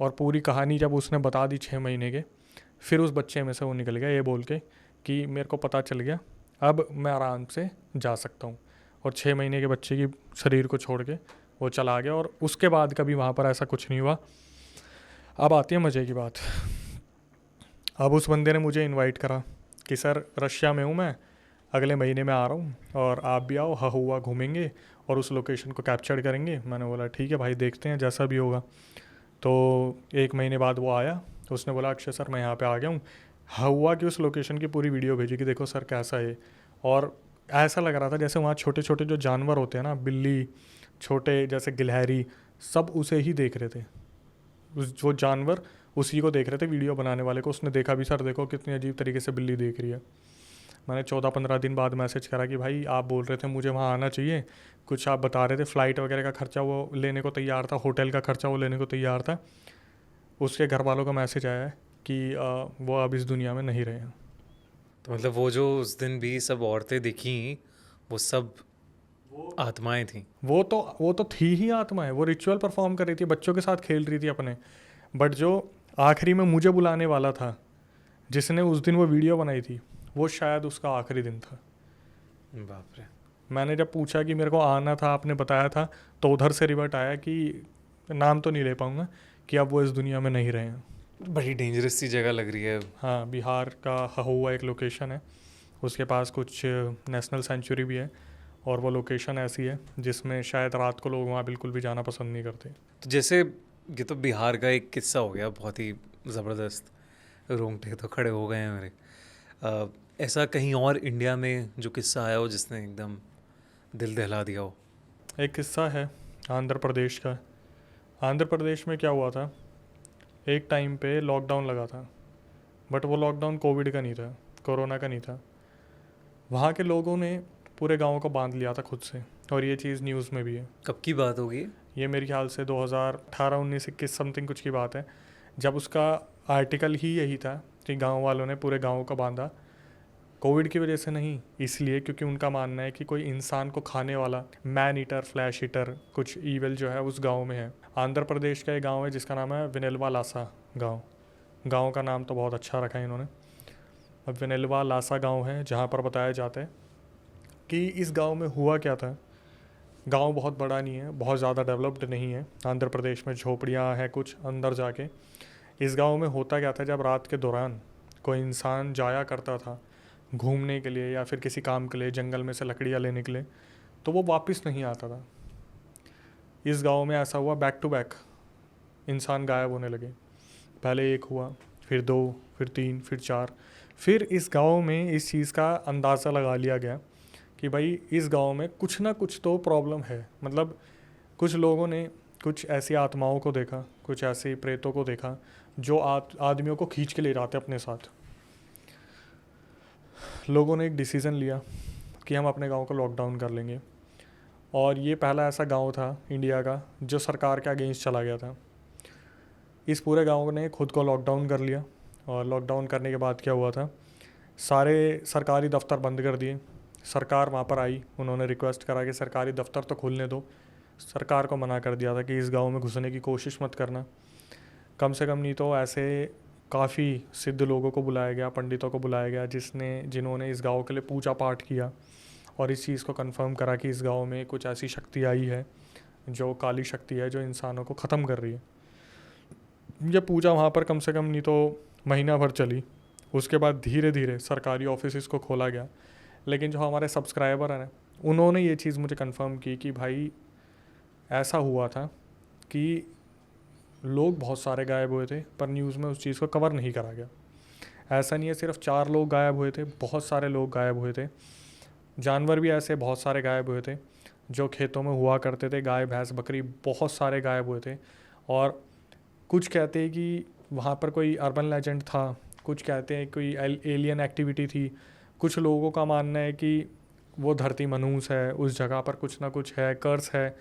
और पूरी कहानी जब उसने बता दी 6 महीने के, फिर उस बच्चे में से वो निकल गया ये बोल के कि मेरे को पता चल गया, अब मैं आराम से जा सकता हूँ। और 6 महीने के बच्चे की शरीर को छोड़ के वो चला गया, और उसके बाद कभी वहाँ पर ऐसा कुछ नहीं हुआ। अब आती है मज़े की बात। अब उस बंदे ने मुझे इनवाइट करा कि सर रशिया में हूँ मैं, अगले महीने में आ रहा हूँ और आप भी आओ, हुआ घूमेंगे और उस लोकेशन को कैप्चर करेंगे। मैंने बोला ठीक है भाई, देखते हैं जैसा भी होगा। तो 1 महीने बाद वो आया, तो उसने बोला अक्षय सर मैं यहाँ पे आ गया हूँ। हुआ कि उस लोकेशन की पूरी वीडियो भेजी कि देखो सर कैसा है। और ऐसा लग रहा था जैसे वहाँ छोटे छोटे जो जानवर होते हैं ना, बिल्ली, छोटे जैसे गिलहरी, सब उसे ही देख रहे थे। वो जानवर उसी को देख रहे थे, वीडियो बनाने वाले को। उसने देखा भी सर देखो कितनी अजीब तरीके से बिल्ली देख रही है। मैंने 14-15 दिन बाद मैसेज करा कि भाई आप बोल रहे थे मुझे वहाँ आना चाहिए, कुछ आप बता रहे थे फ़्लाइट वगैरह का ख़र्चा वो लेने को तैयार था, होटल का ख़र्चा वो लेने को तैयार था। उसके घर वालों का मैसेज आया है कि वो अब इस दुनिया में नहीं रहे हैं। तो मतलब वो जो उस दिन भी सब औरतें दिखी, वो सब आत्माएं थी। वो तो थी ही आत्मा है, वो रिचुअल परफॉर्म कर रही थी, बच्चों के साथ खेल रही थी अपने। बट जो आखिरी में मुझे बुलाने वाला था, जिसने उस दिन वो वीडियो बनाई थी, वो शायद उसका आखिरी दिन था। बाप रे। मैंने जब पूछा कि मेरे को आना था, आपने बताया था, तो उधर से रिवर्ट आया कि नाम तो नहीं ले पाऊँगा, कि अब वो इस दुनिया में नहीं रहे हैं। बड़ी डेंजरस सी जगह लग रही है। हाँ, बिहार का हहुआ एक लोकेशन है, उसके पास कुछ नेशनल सेंचुरी भी है, और वो लोकेशन ऐसी है जिसमें शायद रात को लोग वहाँ बिल्कुल भी जाना पसंद नहीं करते। तो जैसे ये तो बिहार का एक किस्सा हो गया, बहुत ही ज़बरदस्त, रोंगटे तो खड़े हो गए हैं मेरे। ऐसा कहीं और इंडिया में जो किस्सा आया हो जिसने एकदम दिल दहला दिया हो? एक किस्सा है आंध्र प्रदेश का। आंध्र प्रदेश में क्या हुआ था, एक टाइम पे लॉकडाउन लगा था, बट वो लॉकडाउन कोविड का नहीं था, कोरोना का नहीं था। वहाँ के लोगों ने पूरे गांव को बांध लिया था खुद से, और ये चीज़ न्यूज़ में भी है। कब की बात होगी? ये मेरे ख्याल से 2018, 19, 21 समथिंग कुछ की बात है, जब उसका आर्टिकल ही यही था कि गांव वालों ने पूरे गांव को बांधा, कोविड की वजह से नहीं, इसलिए क्योंकि उनका मानना है कि कोई इंसान को खाने वाला मैन ईटर, फ्लैश ईटर, कुछ ईवल जो है उस गांव में है। आंध्र प्रदेश का एक गांव है जिसका नाम है विनेलवा लासा गांव। गांव का नाम तो बहुत अच्छा रखा है इन्होंने। अब विनेलवा लासा गांव है जहां पर बताया जाता है कि इस गांव में हुआ क्या था। गांव बहुत बड़ा नहीं है, बहुत ज़्यादा डेवलप्ड नहीं है। आंध्र प्रदेश में झोपड़ियाँ हैं कुछ अंदर जाके। इस गांव में होता क्या था, जब रात के दौरान कोई इंसान जाया करता था घूमने के लिए या फिर किसी काम के लिए, जंगल में से लकड़ियाँ लेने के लिए, तो वो वापस नहीं आता था। इस गांव में ऐसा हुआ, बैक टू बैक इंसान गायब होने लगे। पहले एक हुआ, फिर 2, फिर 3, फिर 4। फिर इस गांव में इस चीज़ का अंदाज़ा लगा लिया गया कि भाई इस गांव में कुछ ना कुछ तो प्रॉब्लम है। मतलब कुछ लोगों ने कुछ ऐसी आत्माओं को देखा, कुछ ऐसे प्रेतों को देखा जो आदमियों को खींच के ले जाते अपने साथ। लोगों ने एक डिसीज़न लिया कि हम अपने गांव को लॉकडाउन कर लेंगे। और ये पहला ऐसा गांव था इंडिया का जो सरकार के अगेंस्ट चला गया था। इस पूरे गांव ने खुद को लॉकडाउन कर लिया। और लॉकडाउन करने के बाद क्या हुआ था, सारे सरकारी दफ्तर बंद कर दिए। सरकार वहाँ पर आई, उन्होंने रिक्वेस्ट करा कि सरकारी दफ्तर तो खुलने दो। सरकार को मना कर दिया था कि इस गांव में घुसने की कोशिश मत करना। कम से कम नहीं तो ऐसे काफ़ी सिद्ध लोगों को बुलाया गया, पंडितों को बुलाया गया जिन्होंने इस गांव के लिए पूजा पाठ किया और इस चीज़ को कंफर्म करा कि इस गांव में कुछ ऐसी शक्ति आई है जो काली शक्ति है, जो इंसानों को ख़त्म कर रही है। ये पूजा वहाँ पर कम से कम नहीं तो महीना भर चली। उसके बाद धीरे धीरे सरकारी ऑफिस को खोला गया। लेकिन जो हमारे सब्सक्राइबर हैं उन्होंने ये चीज़ मुझे कंफर्म की कि भाई ऐसा हुआ था कि लोग बहुत सारे गायब हुए थे, पर न्यूज़ में उस चीज़ को कवर नहीं करा गया। ऐसा नहीं है सिर्फ 4 लोग गायब हुए थे, बहुत सारे लोग गायब हुए थे। जानवर भी ऐसे बहुत सारे गायब हुए थे जो खेतों में हुआ करते थे, गाय भैंस बकरी बहुत सारे गायब हुए थे। और कुछ कहते हैं कि वहाँ पर कोई अर्बन लेजेंड था, कुछ कहते हैं कोई एलियन एक्टिविटी थी। कुछ लोगों का मानना है कि वो धरती मनहूस है, उस जगह पर कुछ ना कुछ है, कर्स है।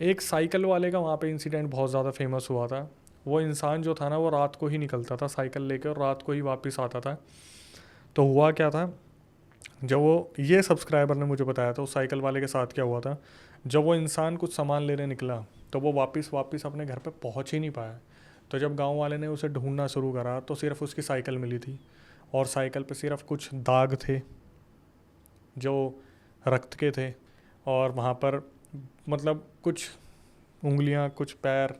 एक साइकिल वाले का वहाँ पे इंसिडेंट बहुत ज़्यादा फेमस हुआ था। वो इंसान जो था ना, वो रात को ही निकलता था साइकिल लेके और रात को ही वापस आता था। तो हुआ क्या था, जब वो ये सब्सक्राइबर ने मुझे बताया था उस साइकिल वाले के साथ क्या हुआ था। जब वो इंसान कुछ सामान लेने निकला तो वो वापस अपने घर पे पहुंच ही नहीं पाया। तो जब गांव वाले ने उसे ढूंढना शुरू करा तो सिर्फ उसकी साइकिल मिली थी और साइकिल पे सिर्फ कुछ दाग थे जो रक्त के थे। और वहाँ पर मतलब कुछ उंगलियाँ, कुछ पैर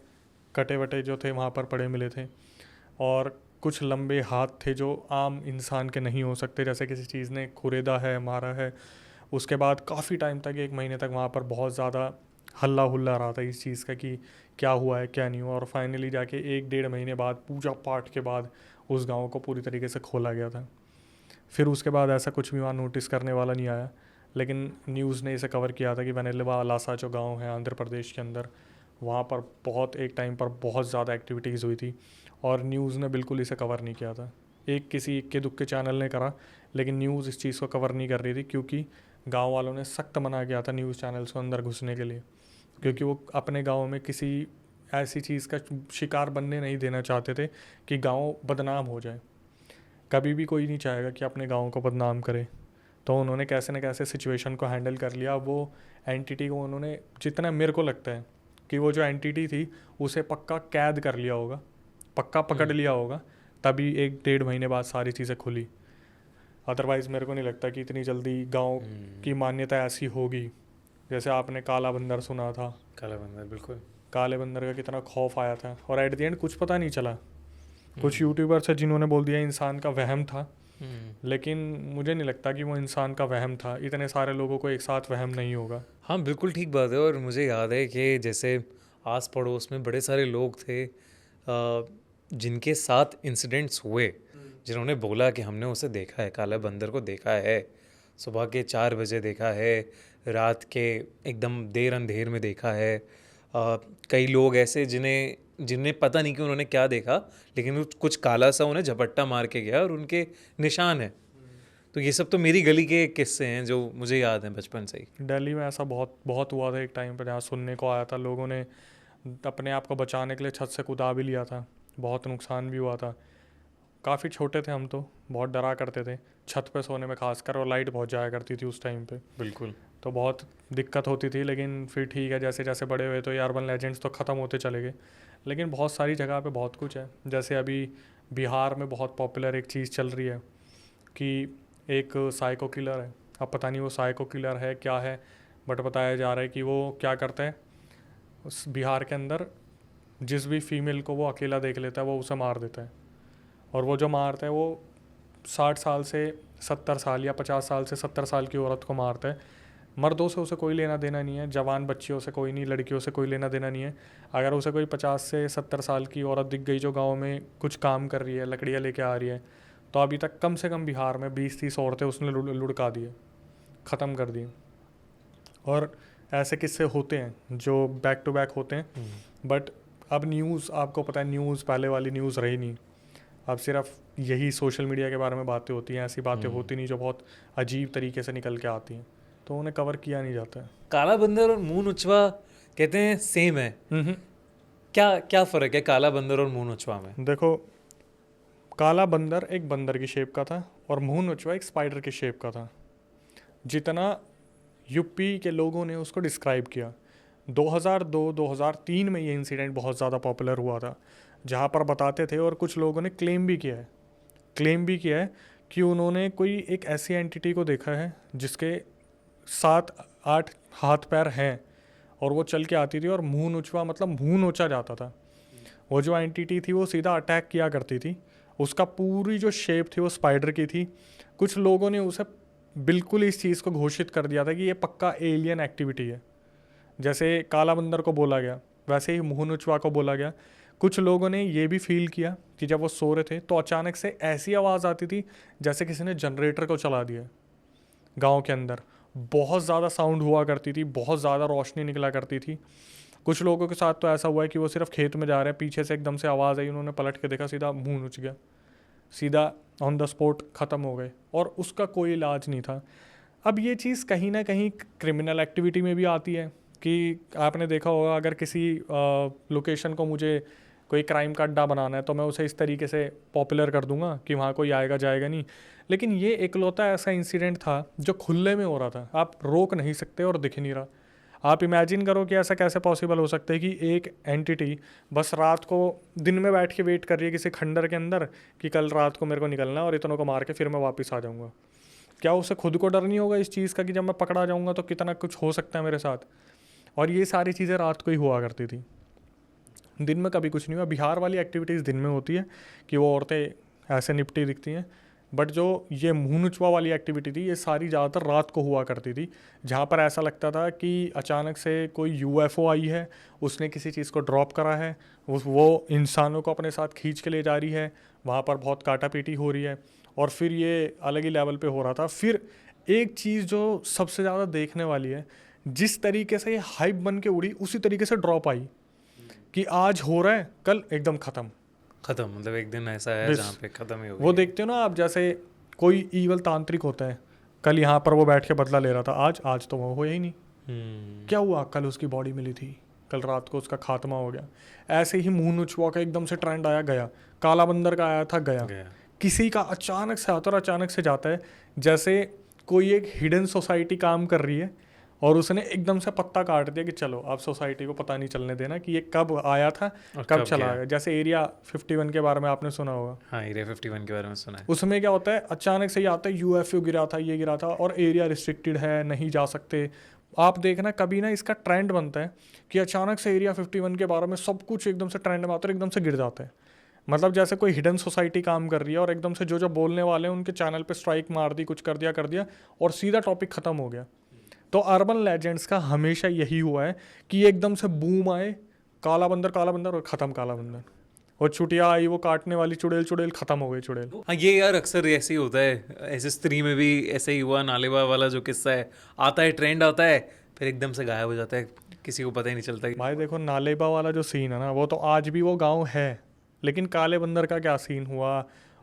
कटे वटे जो थे वहाँ पर पड़े मिले थे। और कुछ लंबे हाथ थे जो आम इंसान के नहीं हो सकते, जैसे किसी चीज़ ने खुरेदा है, मारा है। उसके बाद काफ़ी टाइम तक, 1 महीने तक वहाँ पर बहुत ज़्यादा हल्ला हुल्ला रहा था इस चीज़ का कि क्या हुआ है क्या नहीं हुआ। और फाइनली जाके 1-1.5 महीने बाद पूजा पाठ के बाद उस गांव को पूरी तरीके से खोला गया था। फिर उसके बाद ऐसा कुछ भी वहाँ नोटिस करने वाला नहीं आया। लेकिन न्यूज़ ने इसे कवर किया था कि वेनेलवा लासा जो गांव है आंध्र प्रदेश के अंदर, वहाँ पर बहुत एक टाइम पर बहुत ज़्यादा एक्टिविटीज़ हुई थी और न्यूज़ ने बिल्कुल इसे कवर नहीं किया था। किसी इक्के दुक्के चैनल ने करा, लेकिन न्यूज़ इस चीज़ को कवर नहीं कर रही थी क्योंकि गांव वालों ने सख्त मना किया था न्यूज़ चैनल्स को अंदर घुसने के लिए, क्योंकि वो अपने गांव में किसी ऐसी चीज़ का शिकार बनने नहीं देना चाहते थे कि गांव बदनाम हो जाए। कभी भी कोई नहीं चाहेगा कि अपने गांव को बदनाम करे। तो उन्होंने कैसे न कैसे सिचुएशन को हैंडल कर लिया। वो एंटिटी को उन्होंने, जितना मेरे को लगता है कि वो जो एंटिटी थी उसे पक्का कैद कर लिया होगा, पक्का पकड़ लिया होगा, तभी 1-1.5 महीने बाद सारी चीज़ें खुली। अदरवाइज़ मेरे को नहीं लगता कि इतनी जल्दी गांव की मान्यता ऐसी होगी। जैसे आपने काला बंदर सुना था, काला बंदर, बिल्कुल। काले बंदर का कितना खौफ आया था और एट द एंड कुछ पता नहीं चला। कुछ यूट्यूबर्स है जिन्होंने बोल दिया इंसान का वहम था, लेकिन मुझे नहीं लगता कि वो इंसान का वहम था। इतने सारे लोगों को एक साथ वहम नहीं होगा। हाँ, बिल्कुल ठीक बात है। और मुझे याद है कि जैसे आस पड़ोस में बड़े सारे लोग थे जिनके साथ इंसिडेंट्स हुए, जिन्होंने बोला कि हमने उसे देखा है, काला बंदर को देखा है, सुबह के 4 बजे देखा है, रात के एकदम देर अंधेर में देखा है। कई लोग ऐसे जिन्हें पता नहीं कि उन्होंने क्या देखा, लेकिन कुछ काला सा उन्हें झपट्टा मार के गया और उनके निशान है। तो ये सब तो मेरी गली के किस्से हैं जो मुझे याद हैं बचपन से ही। दिल्ली में ऐसा बहुत बहुत हुआ था एक टाइम पर, जहाँ सुनने को आया था लोगों ने अपने आप को बचाने के लिए छत से कूदा भी लिया था, बहुत नुकसान भी हुआ था। काफ़ी छोटे थे हम तो, बहुत डरा करते थे छत पे सोने में खासकर, और लाइट बहुत जाया करती थी उस टाइम पे, बिल्कुल। तो बहुत दिक्कत होती थी। लेकिन फिर ठीक है, जैसे जैसे बड़े हुए तो ये अर्बन लेजेंड्स तो ख़त्म होते चले गए। लेकिन बहुत सारी जगह पे बहुत कुछ है, जैसे अभी बिहार में बहुत पॉपुलर एक चीज़ चल रही है कि एक साइको किलर है। अब पता नहीं वो साइको किलर है क्या है, बट बताया जा रहा है कि वो क्या करता है, उस बिहार के अंदर जिस भी फीमेल को वो अकेला देख लेता है वो उसे मार देता है। और वो जो मारता है वो 60 साल से 70 साल या 50 साल से 70 साल की औरत को मारता है। मर्दों से उसे कोई लेना देना नहीं है, जवान बच्चियों से कोई नहीं, लड़कियों से कोई लेना देना नहीं है। अगर उसे कोई 50 से 70 साल की औरत दिख गई जो गांव में कुछ काम कर रही है, लकड़ियाँ लेके आ रही है, तो अभी तक कम से कम बिहार में 20-30 औरतें उसने लुढ़का दिए, ख़त्म कर दिए। और ऐसे किस्से होते हैं जो बैक टू बैक होते हैं। बट अब न्यूज़, आपको पता है न्यूज़ पहले वाली न्यूज़ रही नहीं। अब सिर्फ यही सोशल मीडिया के बारे में बातें होती हैं, ऐसी बातें होती नहीं जो बहुत अजीब तरीके से निकल के आती हैं, तो उन्हें कवर किया नहीं जाता है। काला बंदर और मुंह नोचवा कहते हैं सेम है, क्या क्या फर्क है काला बंदर और मुंह नोचवा में? देखो, काला बंदर एक बंदर की शेप का था और मुंह नोचवा एक स्पाइडर की शेप का था। जितना यूपी के लोगों ने उसको डिस्क्राइब किया, 2002-2003 में ये इंसिडेंट बहुत ज़्यादा पॉपुलर हुआ था, जहाँ पर बताते थे और कुछ लोगों ने क्लेम भी किया है कि उन्होंने कोई एक ऐसी एंटिटी को देखा है जिसके 7-8 हाथ पैर हैं और वो चल के आती थी और मुंह नोचवा, मतलब मुंह नोचा जाता था। वो जो एंटिटी थी वो सीधा अटैक किया करती थी, उसका पूरी जो शेप थी वो स्पाइडर की थी। कुछ लोगों ने उसे बिल्कुल इस चीज़ को घोषित कर दिया था कि ये पक्का एलियन एक्टिविटी है। जैसे काला बंदर को बोला गया, वैसे ही मुंह नोचवा को बोला गया। कुछ लोगों ने ये भी फील किया कि जब वो सो रहे थे तो अचानक से ऐसी आवाज़ आती थी जैसे किसी ने जनरेटर को चला दिया। गांव के अंदर बहुत ज़्यादा साउंड हुआ करती थी, बहुत ज़्यादा रोशनी निकला करती थी। कुछ लोगों के साथ तो ऐसा हुआ है कि वो सिर्फ खेत में जा रहे हैं, पीछे से एकदम से आवाज़ आई, उन्होंने पलट के देखा, सीधा मुंह नोच गया, सीधा ऑन द स्पॉट ख़त्म हो गए और उसका कोई इलाज नहीं था। अब ये चीज़ कहीं ना कहीं क्रिमिनल एक्टिविटी में भी आती है कि आपने देखा होगा, अगर किसी लोकेशन को मुझे कोई क्राइम का अड्डा बनाना है तो मैं उसे इस तरीके से पॉपुलर कर दूंगा कि वहाँ कोई आएगा जाएगा नहीं। लेकिन ये इकलौता ऐसा इंसिडेंट था जो खुले में हो रहा था, आप रोक नहीं सकते और दिख नहीं रहा। आप इमेजिन करो कि ऐसा कैसे पॉसिबल हो सकता है कि एक एंटिटी बस रात को दिन में बैठ के वेट कर रही है किसी खंडर के अंदर कि कल रात को मेरे को निकलना है और इतनों को मार के फिर मैं वापस आ जाऊँगा। क्या उसे खुद को डर नहीं होगा इस चीज़ का कि जब मैं पकड़ा जाऊँगा तो कितना कुछ हो सकता है मेरे साथ? और ये सारी चीज़ें रात को ही हुआ करती थी, दिन में कभी कुछ नहीं हुआ। बिहार वाली एक्टिविटीज़ दिन में होती है कि वो औरतें ऐसे निपटी दिखती हैं, बट जो ये मुंह नुचवा वाली एक्टिविटी थी ये सारी ज़्यादातर रात को हुआ करती थी, जहाँ पर ऐसा लगता था कि अचानक से कोई यूएफओ आई है, उसने किसी चीज़ को ड्रॉप करा है, वो इंसानों को अपने साथ खींच के ले जा रही है, वहाँ पर बहुत काटा पीटी हो रही है और फिर ये अलग ही लेवल पे हो रहा था। फिर एक चीज़ जो सबसे ज़्यादा देखने वाली है, जिस तरीके से ये हाइप बन के उड़ी उसी तरीके से ड्रॉप आई कि आज हो रहा है कल एकदम ख़त्म। मतलब एक दिन ऐसा है जहाँ पे खत्म ही हो वो गई। देखते हो ना आप, जैसे कोई ईवल तांत्रिक होता है, कल यहाँ पर वो बैठ के बदला ले रहा था, आज तो वो हुआ ही नहीं। क्या हुआ? कल उसकी बॉडी मिली थी, कल रात को उसका खात्मा हो गया। ऐसे ही मुंह नुचवा का एकदम से ट्रेंड आया गया, काला बंदर का आया था गया, किसी का अचानक से आता और अचानक से जाता है। जैसे कोई एक हिडन सोसाइटी काम कर रही है और उसने एकदम से पत्ता काट दिया कि चलो अब सोसाइटी को पता नहीं चलने देना कि ये कब आया था कब चला गया। जैसे एरिया 51 के बारे में आपने सुना होगा। हाँ, एरिया 51 के बारे में सुना है। उसमें क्या होता है, अचानक से ये आता है यूएफओ गिरा था, ये गिरा था और एरिया रिस्ट्रिक्टेड है, नहीं जा सकते। आप देखना कभी ना इसका ट्रेंड बनता है कि अचानक से एरिया 51 के बारे में सब कुछ एकदम से ट्रेंड में आता है, एकदम से गिर जाता है। मतलब जैसे कोई हिडन सोसाइटी काम कर रही है और एकदम से जो बोलने वाले हैं उनके चैनल पे स्ट्राइक मार दी, कुछ कर दिया और सीधा टॉपिक ख़त्म हो गया। तो अर्बन लेजेंड्स का हमेशा यही हुआ है कि एकदम से बूम आए, काला बंदर और ख़त्म काला बंदर, और छुटिया आई वो काटने वाली चुड़ैल ख़त्म हो गई चुड़ैल। हाँ, ये यार अक्सर ऐसे ही होता है। ऐसे स्त्री में भी ऐसे ही हुआ, नालेबा वाला जो किस्सा है, आता है ट्रेंड आता है फिर एकदम से गायब हो जाता है, किसी को पता ही नहीं चलता। भाई देखो, नालेबा वाला जो सीन है ना, वो तो आज भी वो गाँव है, लेकिन काले बंदर का क्या सीन हुआ,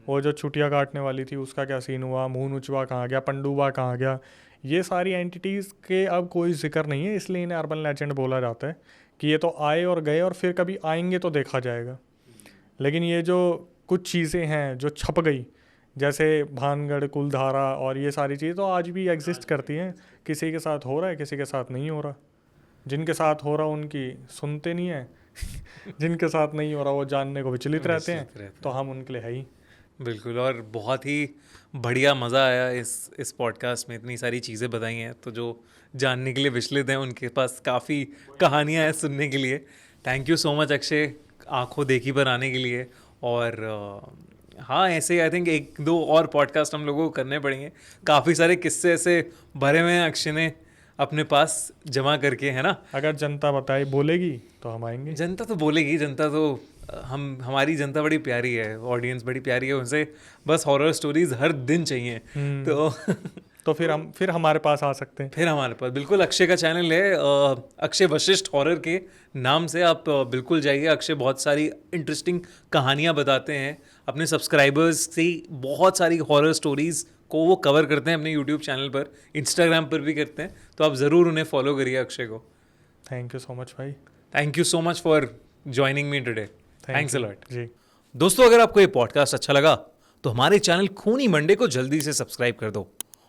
वो जो छुटिया काटने वाली थी उसका क्या सीन हुआ, मुंह नुचवा कहाँ गया, पंडुबा कहाँ गया, ये सारी एंटिटीज़ के अब कोई जिक्र नहीं है। इसलिए इन्हें अर्बन लेजेंड बोला जाता है कि ये तो आए और गए और फिर कभी आएंगे तो देखा जाएगा। लेकिन ये जो कुछ चीज़ें हैं जो छप गई, जैसे भानगढ़, कुलधारा और ये सारी चीज़ें तो आज भी एग्जिस्ट करती हैं। किसी के साथ हो रहा है, किसी के साथ नहीं हो रहा। जिनके साथ हो रहा उनकी सुनते नहीं है जिनके साथ नहीं हो रहा वो जानने को विचलित रहते हैं, तो हम उनके लिए है ही। बिल्कुल। और बहुत ही बढ़िया मज़ा आया इस पॉडकास्ट में, इतनी सारी चीज़ें बताई हैं, तो जो जानने के लिए विचलित हैं उनके पास काफ़ी कहानियाँ हैं सुनने के लिए। Thank you so much Akshay, आंखों देखी पर आने के लिए। और हाँ, ऐसे आई थिंक 1-2 और पॉडकास्ट हम लोगों को करने पड़ेंगे। काफ़ी सारे किस्से ऐसे भरे हुए हैं अक्षय ने अपने पास जमा करके, है ना। अगर जनता बताए बोलेगी तो हम आएंगे। जनता तो बोलेगी, जनता तो हमारी जनता बड़ी प्यारी है, ऑडियंस बड़ी प्यारी है, उनसे बस हॉरर स्टोरीज हर दिन चाहिए। तो तो फिर हमारे पास आ सकते हैं। फिर हमारे पास बिल्कुल अक्षय का चैनल है, अक्षय वशिष्ठ हॉरर के नाम से आप बिल्कुल जाइए। अक्षय बहुत सारी इंटरेस्टिंग कहानियाँ बताते हैं, अपने सब्सक्राइबर्स से बहुत सारी हॉरर स्टोरीज को वो कवर करते हैं अपने यूट्यूब चैनल पर, इंस्टाग्राम पर भी करते हैं। तो आप ज़रूर उन्हें फॉलो करिए अक्षय को। थैंक यू सो मच भाई। Thank you so much for joining me today. Thanks a lot जी। दोस्तों, अगर आपको ये पॉडकास्ट अच्छा लगा तो हमारे चैनल खूनी मंडे को जल्दी से सब्सक्राइब कर दो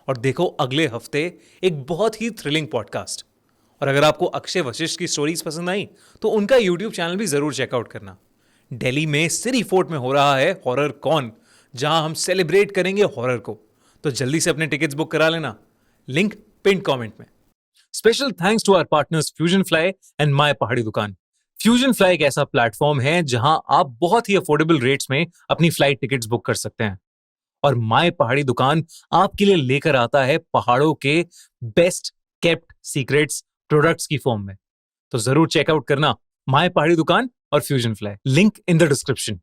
और देखो अगले हफ्ते एक बहुत ही थ्रिलिंग पॉडकास्ट। और अगर आपको अक्षय वशिष्ठ की स्टोरीज पसंद आई तो उनका यूट्यूब चैनल भी जरूर चेकआउट करना। दिल्ली में सिटी फोर्ट में हो रहा है हॉरर कॉन, जहां हम सेलिब्रेट करेंगे हॉरर को। तो जल्दी से अपने टिकट्स बुक करा लेना, लिंक पिन कमेंट में। Special thanks to our partners Fusion Fly and my Pahadi Dukan. Fusion fly एक ऐसा प्लेटफॉर्म है जहां आप बहुत ही अफोर्डेबल रेट्स में अपनी फ्लाइट टिकट्स बुक कर सकते हैं। और माय पहाड़ी दुकान आपके लिए लेकर आता है पहाड़ों के बेस्ट केप्ट सीक्रेट्स प्रोडक्ट्स की फॉर्म में। तो जरूर चेकआउट करना माय पहाड़ी दुकान और fusion fly, link in the description.